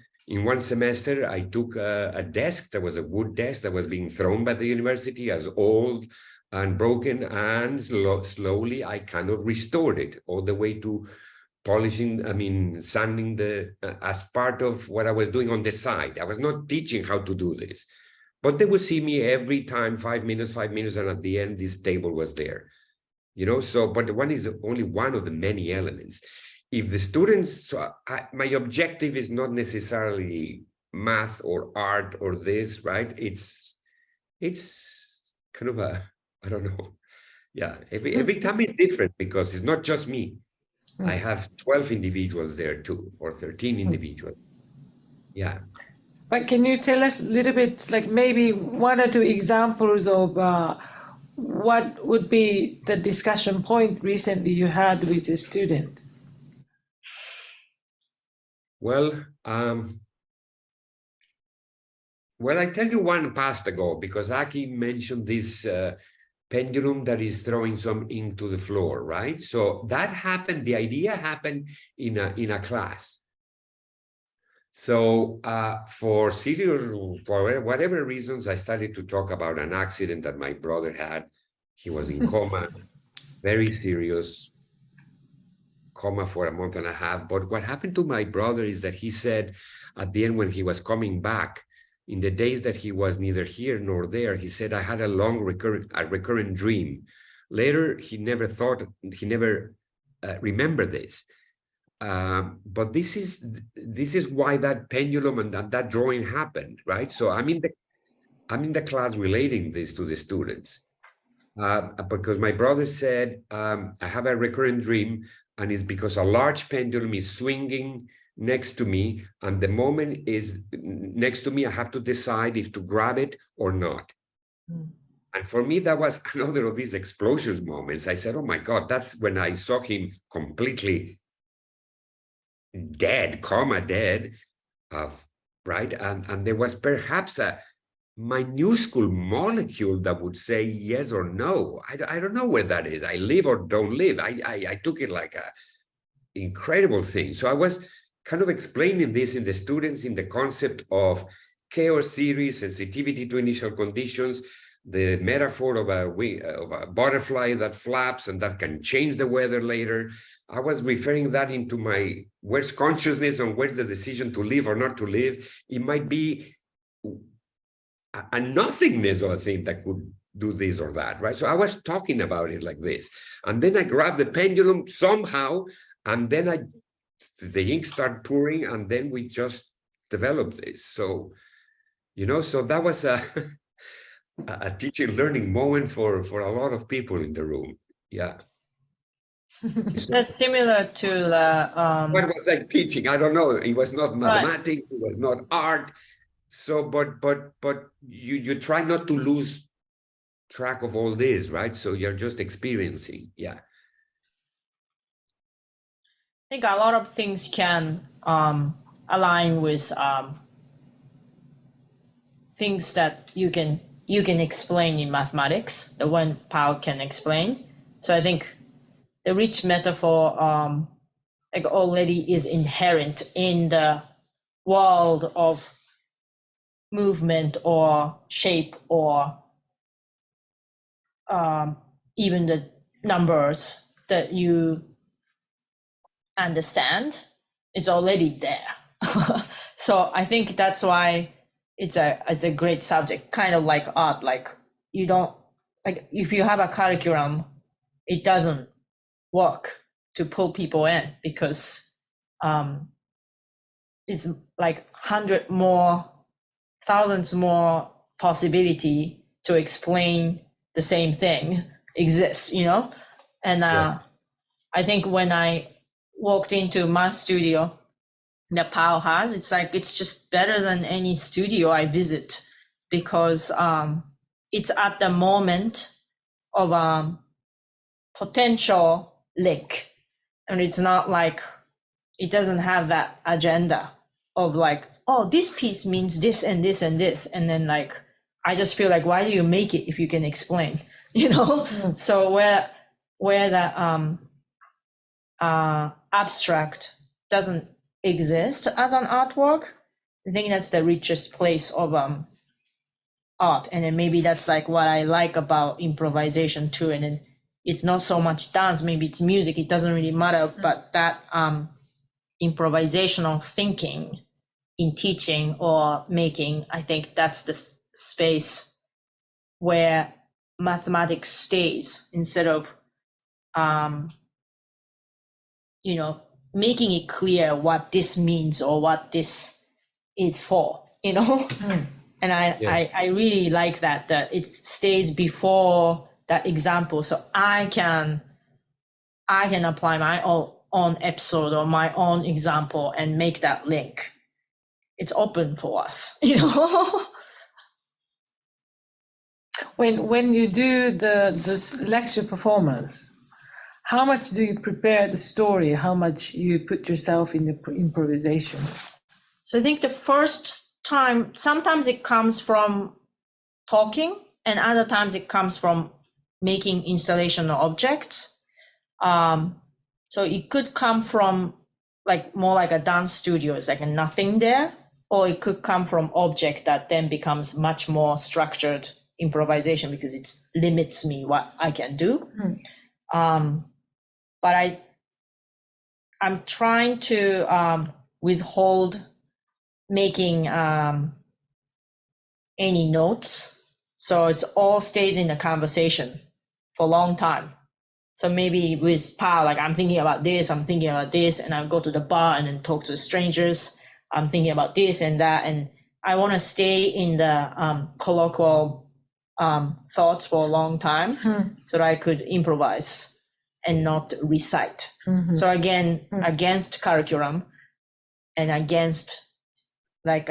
semester, I took a desk that was a wood desk that was being thrown by the university as old and broken, and slowly I kind of restored it all the way to polishing, sanding as part of what I was doing on the side. I was not teaching how to do this, but they would see me every time, 5 minutes, and at the end, this table was there, so, but the one is only one of the many elements. If the students, my objective is not necessarily math or art or this, right? It's kind of I don't know. Yeah, every time is different because it's not just me. I have 12 individuals there too, or 13 individuals. Yeah. But can you tell us a little bit, like maybe 1 or 2 examples of what would be the discussion point recently you had with a student? Well, I tell you one past ago, because Aki mentioned this pendulum that is throwing some ink to the floor, right? So that happened, the idea happened in a class. So for whatever reasons, I started to talk about an accident that my brother had. He was in coma, very serious, coma for a month and a half. But what happened to my brother is that he said at the end, when he was coming back, in the days that he was neither here nor there, he said, I had a long recurrent dream. Later, he never remembered this. But this is why that pendulum and that drawing happened, right? So I'm in the class relating this to the students. Because my brother said, I have a recurrent dream, and it's because a large pendulum is swinging next to me, and the moment is next to me, I have to decide if to grab it or not. And for me, that was another of these explosions moments. I said, oh my God, that's when I saw him completely dead, coma dead, right? And there was perhaps a minuscule molecule that would say yes or no. I don't know where that is. I live or don't live. I took it like a incredible thing. So I was kind of explaining this in the students in the concept of chaos theory, sensitivity to initial conditions, the metaphor of a butterfly that flaps and that can change the weather later. I was referring that into where's consciousness and where's the decision to live or not to live. It might be a nothingness or a thing that could do this or that, right? So I was talking about it like this. And then I grabbed the pendulum somehow, and then the ink started pouring, and then we just developed this. So, so that was a teaching learning moment for a lot of people in the room. Yeah. That's similar to the what was I teaching? I don't know. It was not mathematics, it was not art. So, but you try not to lose track of all this, right? So you're just experiencing. Yeah. I think a lot of things can align with things that you can explain in mathematics, the one Pau can explain. So I think the rich metaphor like already is inherent in the world of movement or shape or even the numbers that you understand. It's already there. So I think that's why it's a great subject, kind of like art. Like you don't, like if you have a curriculum, it doesn't work to pull people in because it's like 100 more, thousands more possibility to explain the same thing exists, you know? And I think when I walked into math studio that Pau has, it's like, it's just better than any studio I visit because it's at the moment of potential link. And it's not like, it doesn't have that agenda of like, oh, this piece means this and this and this. And then like, I just feel like, why do you make it if you can explain, you know? Mm. So where the abstract doesn't exist as an artwork, I think that's the richest place of art. And then maybe that's like what I like about improvisation too. And then it's not so much dance, maybe it's music, it doesn't really matter, but that improvisational thinking in teaching or making, I think that's the space where mathematics stays instead of, you know, making it clear what this means or what this is for, you know? Mm. And I really like that it stays before that example. So I can apply my own episode or my own example and make that link. It's open for us, you know? When you do this lecture performance, how much do you prepare the story? How much you put yourself in the improvisation? So I think the first time, sometimes it comes from talking and other times it comes from making installation objects. So it could come from like more like a dance studio, it's like a nothing there, or it could come from object that then becomes much more structured improvisation because it limits me what I can do. But I'm trying to withhold making any notes. So it's all stays in the conversation for a long time. So maybe with Pau, like I'm thinking about this, and I'll go to the bar and then talk to strangers. I'm thinking about this and that. And I want to stay in the colloquial thoughts for a long time so that I could improvise and not recite. Mm-hmm. So again, against curriculum and against like,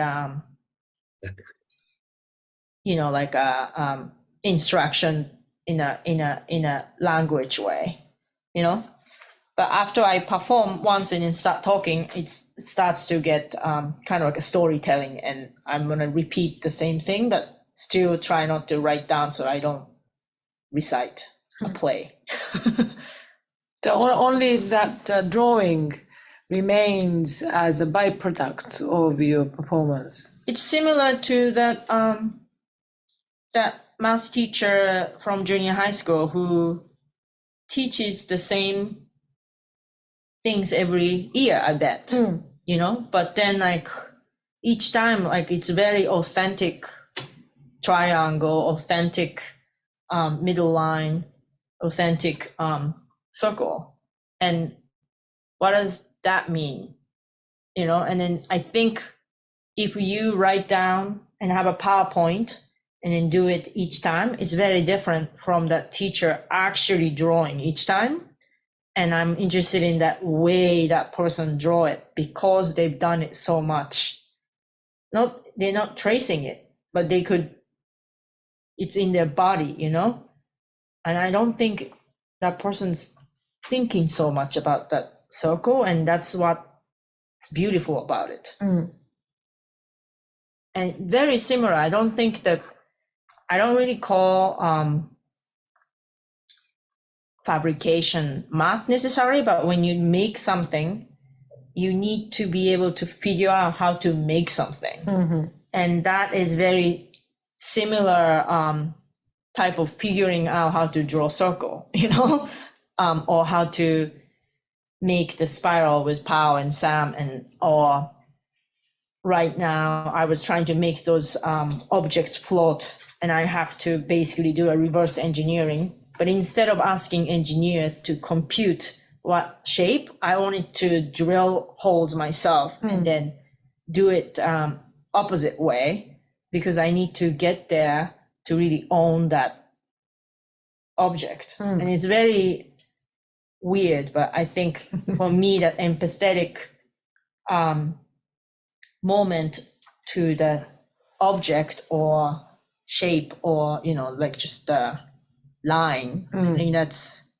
you know, like instruction in a language way, you know. But after I perform once and then start talking, it starts to get kind of like a storytelling, and I'm gonna repeat the same thing, but still try not to write down so I don't recite a play. So only that drawing remains as a byproduct of your performance. It's similar to that that math teacher from junior high school who teaches the same things every year, I bet, you know, but then like each time, like it's very authentic triangle, authentic middle line, authentic circle. And what does that mean? You know, and then I think if you write down and have a PowerPoint and then do it each time, it's very different from the teacher actually drawing each time. And I'm interested in that way that person draw it because they've done it so much. They're not tracing it, but they could, it's in their body, you know? And I don't think that person's thinking so much about that circle, and that's what's beautiful about it. And very similar, I don't really call fabrication math necessarily, but when you make something, you need to be able to figure out how to make something. And that is very similar type of figuring out how to draw a circle, or how to make the spiral with Pau and Sam, or right now I was trying to make those objects float, and I have to basically do a reverse engineering. But instead of asking engineer to compute what shape, I wanted to drill holes myself and then do it opposite way, because I need to get there to really own that object. And it's very weird, but I think for me, that empathetic moment to the object or shape, or like just the line, I think that's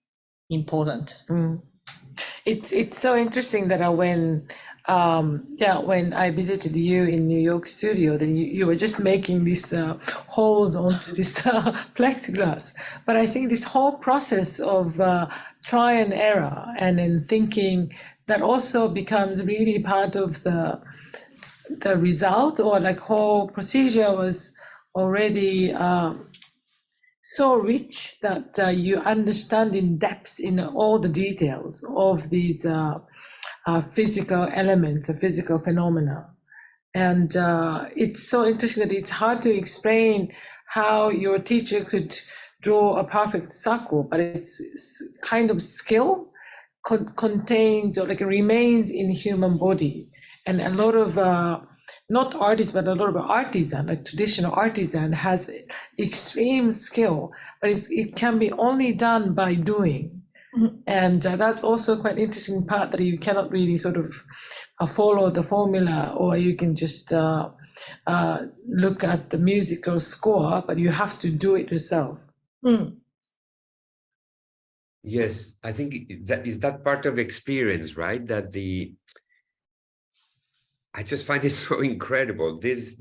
important. It's so interesting that when I visited you in New York studio, then you were just making these holes onto this plexiglass. But I think this whole process of try and error and then thinking, that also becomes really part of the result, or like whole procedure was already so rich that you understand in depth in all the details of these physical elements, physical phenomena. And it's so interesting that it's hard to explain how your teacher could draw a perfect circle, but it's kind of skill contains, or like remains in human body. And a lot of not artists, but a lot of artisan, like traditional artisan, has extreme skill, but it can be only done by doing. And that's also quite interesting part, that you cannot really sort of follow the formula, or you can just look at the musical score, but you have to do it yourself. Yes, I think that part of experience, right? That I just find it so incredible. This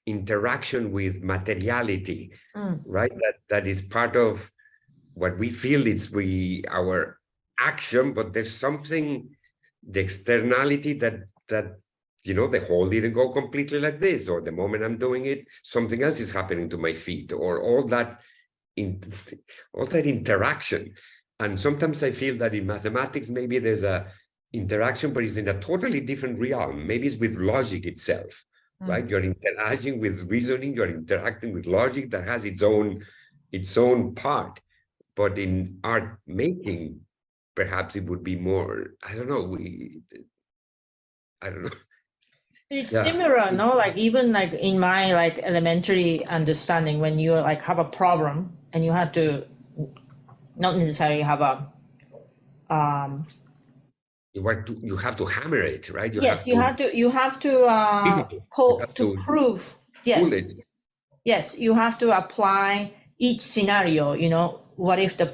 interaction with materiality, right? That is part of what we feel our action, but there's something, the externality that the hole didn't go completely like this, or the moment I'm doing it, something else is happening to my feet, or all that interaction. And sometimes I feel that in mathematics, maybe there's a interaction, but it's in a totally different realm. Maybe it's with logic itself, right? You're interacting with reasoning, you're interacting with logic that has its own part. But in art making, perhaps it would be more, I don't know. It's similar, no? Like even like in my like elementary understanding, when you like have a problem and you have to not necessarily have a you have to hammer it, right? You have to prove. Yes. Yes, you have to apply each scenario, what if the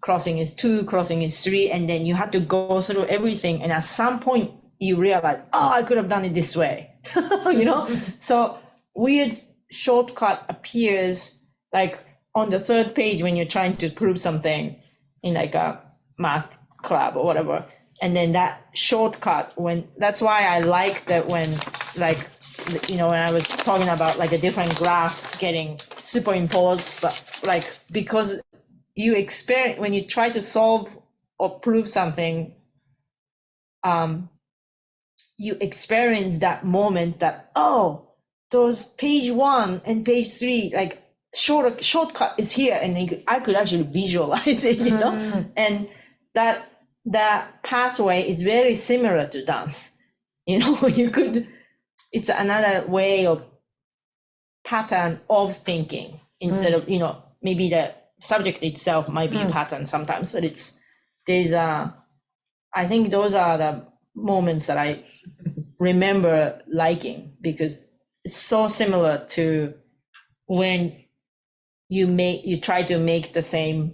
crossing is 2, crossing is 3, and then you have to go through everything, and at some point you realize, I could have done it this way. So weird shortcut appears like on the 3rd page when you're trying to prove something in like a math club or whatever. And then that shortcut, that's why I like that when when I was talking about like a different graph getting superimposed, but like, because you experience, when you try to solve or prove something, you experience that moment that, those page 1 and page 3, like shortcut is here, and I could actually visualize it, and that pathway is very similar to dance. It's another way of pattern of thinking, instead of, maybe the subject itself might be a pattern sometimes, but I think those are the moments that I remember liking, because it's so similar to when you try to make the same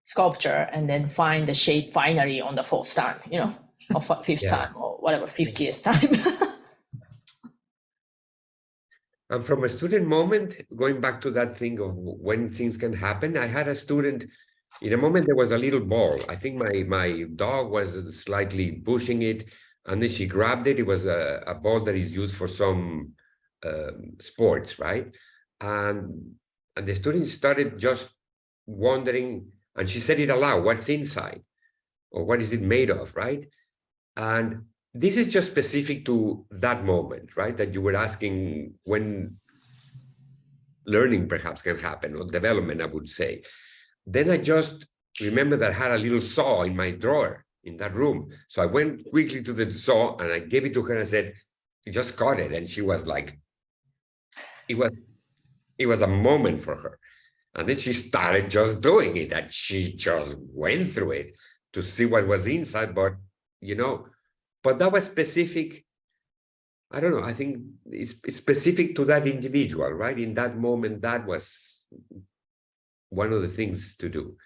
sculpture and then find the shape finally on the 4th time, or 5th time, or whatever, 50th time. And from a student moment, going back to that thing of when things can happen, I had a student, in a moment there was a little ball. I think my dog was slightly pushing it, and then she grabbed it. It was a ball that is used for some sports, right? And the student started just wondering, and she said it aloud, what's inside? Or what is it made of, right? And this is just specific to that moment, right? That you were asking when learning perhaps can happen, or development, I would say. Then I just remember that I had a little saw in my drawer in that room. So I went quickly to the saw and I gave it to her and I said, just cut it. And she was like, it was a moment for her. And then she started just doing it, and she just went through it to see what was inside. But, but that was specific. I don't know. I think it's specific to that individual, right? In that moment, that was one of the things to do.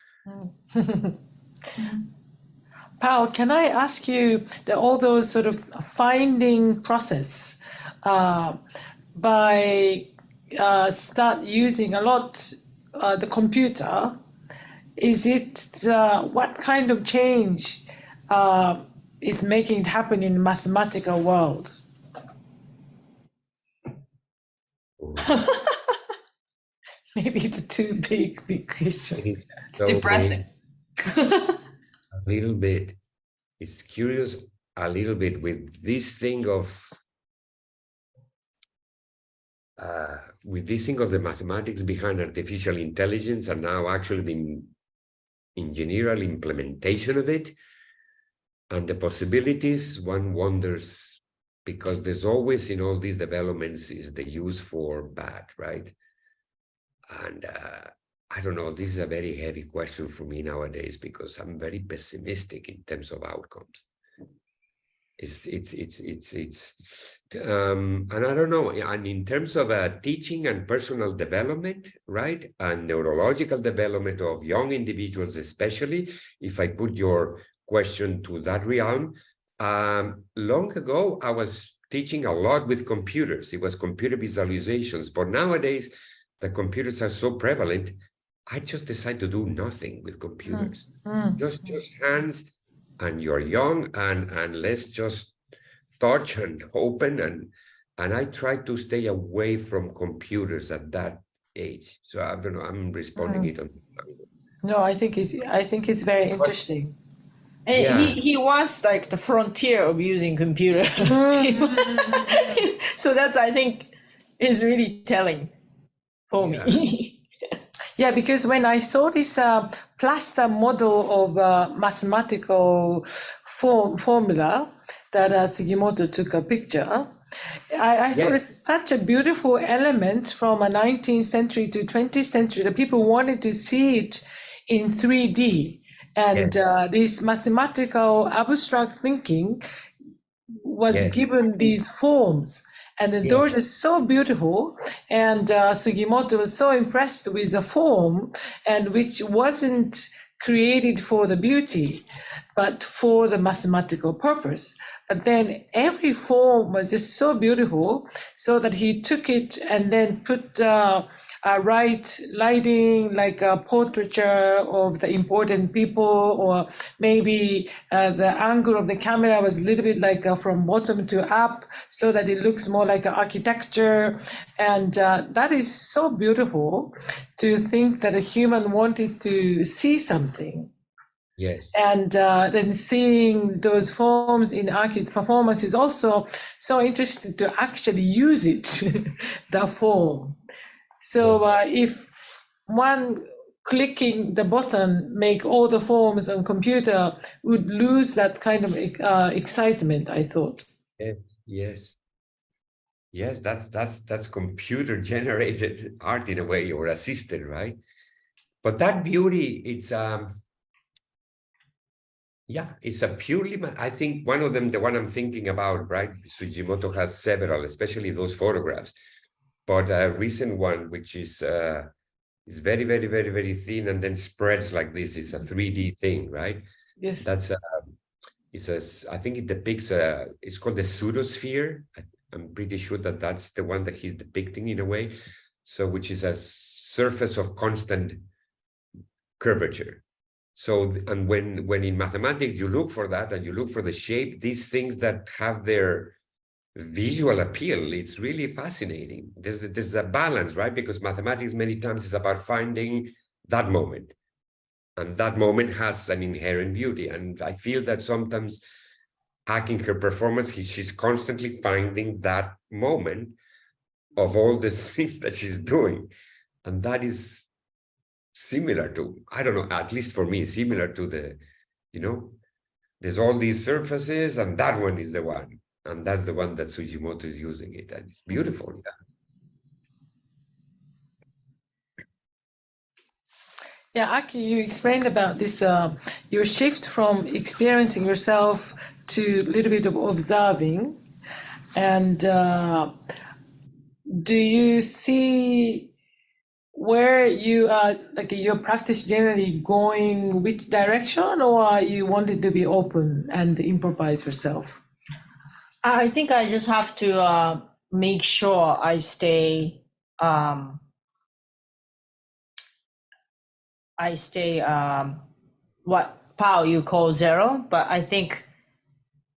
Pau, can I ask you all those sort of finding process by start using a lot the computer? Is it what kind of change is making it happen in the mathematical world? Maybe it's a too big question. It's depressing. A little bit. It's curious a little bit with this thing of the mathematics behind artificial intelligence, and now actually the engineering implementation of it and the possibilities. One wonders, because there's always in all these developments is the use for bad, right? And I don't know, this is a very heavy question for me nowadays because I'm very pessimistic in terms of outcomes. And I don't know, and in terms of teaching and personal development, right, and neurological development of young individuals, especially, if I put your question to that realm, long ago, I was teaching a lot with computers. It was computer visualizations, but nowadays, the computers are so prevalent, I just decide to do nothing with computers. Just hands, and you're young, and let's just touch and open, and I try to stay away from computers at that age. So I don't know, I'm responding it on. No, I think it's very interesting. And he was like the frontier of using computer. So that's, I think, is really telling for me. Yeah, because when I saw this plaster model of mathematical formula that Sugimoto took a picture, I thought it's such a beautiful element from a 19th century to 20th century that people wanted to see it in 3D. And this mathematical abstract thinking was given these forms. And those are so beautiful. And Sugimoto was so impressed with the form, and which wasn't created for the beauty, but for the mathematical purpose. But then every form was just so beautiful, so that he took it and then put right lighting, like a portraiture of the important people, or maybe the angle of the camera was a little bit like from bottom to up, so that it looks more like architecture. And that is so beautiful to think that a human wanted to see something. Yes. And then seeing those forms in Aki's performance is also so interesting to actually use it, the form. So if one clicking the button make all the forms on computer would lose that kind of excitement, I thought. Yes, that's computer generated art in a way, or assisted, right? But that beauty, it's it's a purely, I think one of them, the one I'm thinking about, right? Sugimoto has several, especially those photographs. But a recent one, which is very, very, very, very thin and then spreads like this, is a 3D thing, right? Yes. That's I think it depicts it's called the pseudosphere. I'm pretty sure that that's the one that he's depicting in a way. So which is a surface of constant curvature. So, and when in mathematics you look for that and you look for the shape, these things that have their visual appeal, it's really fascinating. There's a balance, right? Because mathematics many times is about finding that moment. And that moment has an inherent beauty. And I feel that sometimes Aki, in her performance, she's constantly finding that moment of all the things that she's doing. And that is similar to, I don't know, at least for me, similar to the, there's all these surfaces and that one is the one. And that's the one that Sujimoto is using it. And it's beautiful. Yeah, Aki, you explained about this, your shift from experiencing yourself to a little bit of observing. And do you see where you are, like your practice generally going which direction, or you wanted to be open and improvise yourself? I think I just have to make sure I stay what Pau you call zero, but I think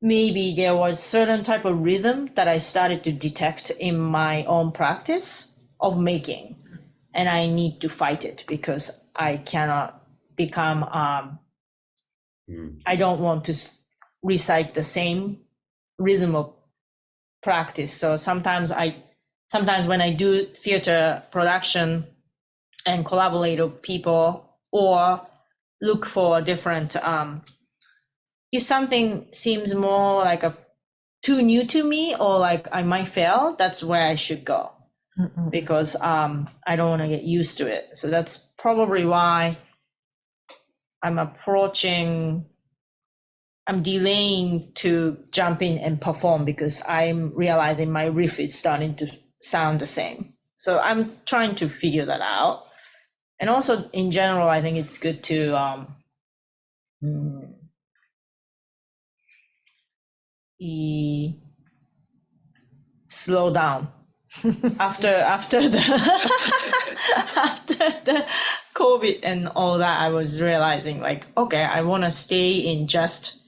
maybe there was certain type of rhythm that I started to detect in my own practice of making, and I need to fight it because I cannot become I don't want to recite the same rhythm of practice. So sometimes when I do theater production and collaborate with people or look for different if something seems more like too new to me or like I might fail, that's where I should go. Because I don't want to get used to it. So that's probably why I'm delaying to jump in and perform, because I'm realizing my riff is starting to sound the same. So I'm trying to figure that out. And also in general, I think it's good to slow down. after the COVID and all that, I was realizing like, okay, I want to stay in just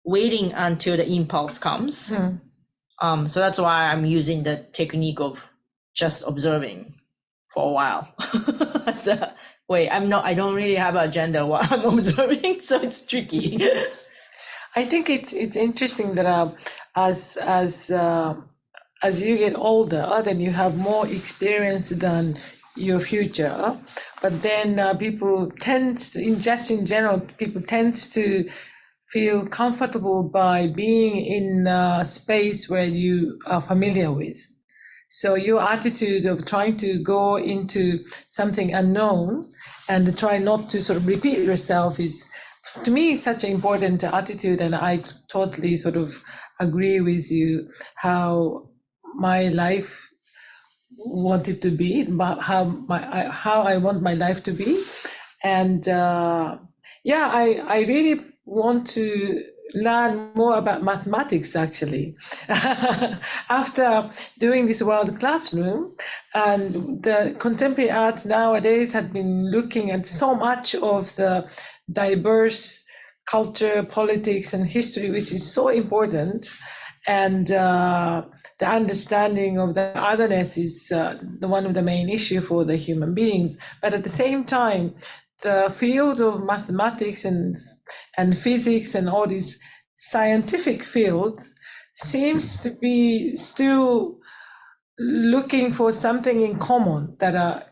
waiting until the impulse comes. So that's why I'm using the technique of just observing for a while. So, I don't really have an agenda while I'm observing, so it's tricky. I think it's interesting that as you get older, then you have more experience than your future. But then people tend to feel comfortable by being in a space where you are familiar with. So your attitude of trying to go into something unknown and try not to sort of repeat yourself is, to me, such an important attitude. And I totally sort of agree with you how my life wanted to be, but how I want my life to be. And I really want to learn more about mathematics, actually. After doing this World Classroom, and the contemporary art nowadays has been looking at so much of the diverse culture, politics, and history, which is so important. And the understanding of the otherness is one of the main issues for the human beings. But at the same time, the field of mathematics and physics and all these scientific fields seems to be still looking for something in common that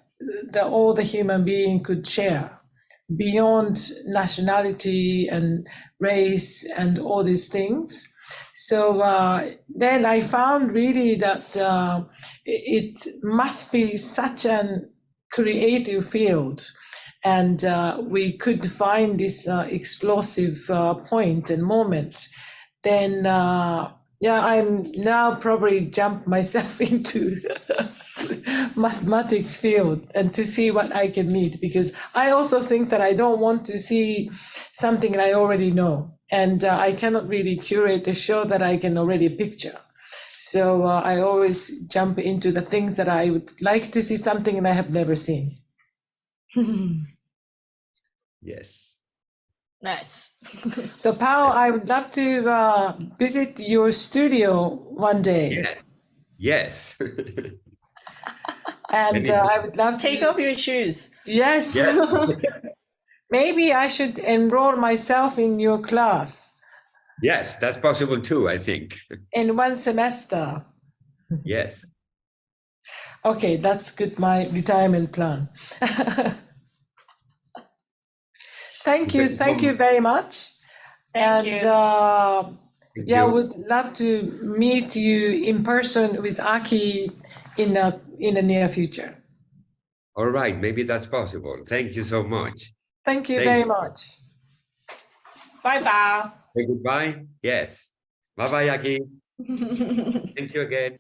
all the human being could share beyond nationality and race and all these things. So then I found really that it must be such an creative field, and we could find this explosive point and moment. Then I'm now probably jump myself into mathematics field and to see what I can meet, because I also think that I don't want to see something that I already know and I cannot really curate a show that I can already picture. So I always jump into the things that I would like to see something and I have never seen. Yes. Nice. So Pau, I would love to visit your studio one day. Yes. And I would love to Take off your shoes. Yes. Yes. Maybe I should enroll myself in your class Yes, that's possible too, I think. in one semester. Yes. Okay, that's good, my retirement plan. Thank you very much. Thank And Thank yeah, you. would love to meet you in person with Aki in the near future. All right, maybe that's possible. Thank you so much. Thank you Thank very you. much. Bye bye. Say goodbye. Yes. Bye bye, Aki. Thank you again.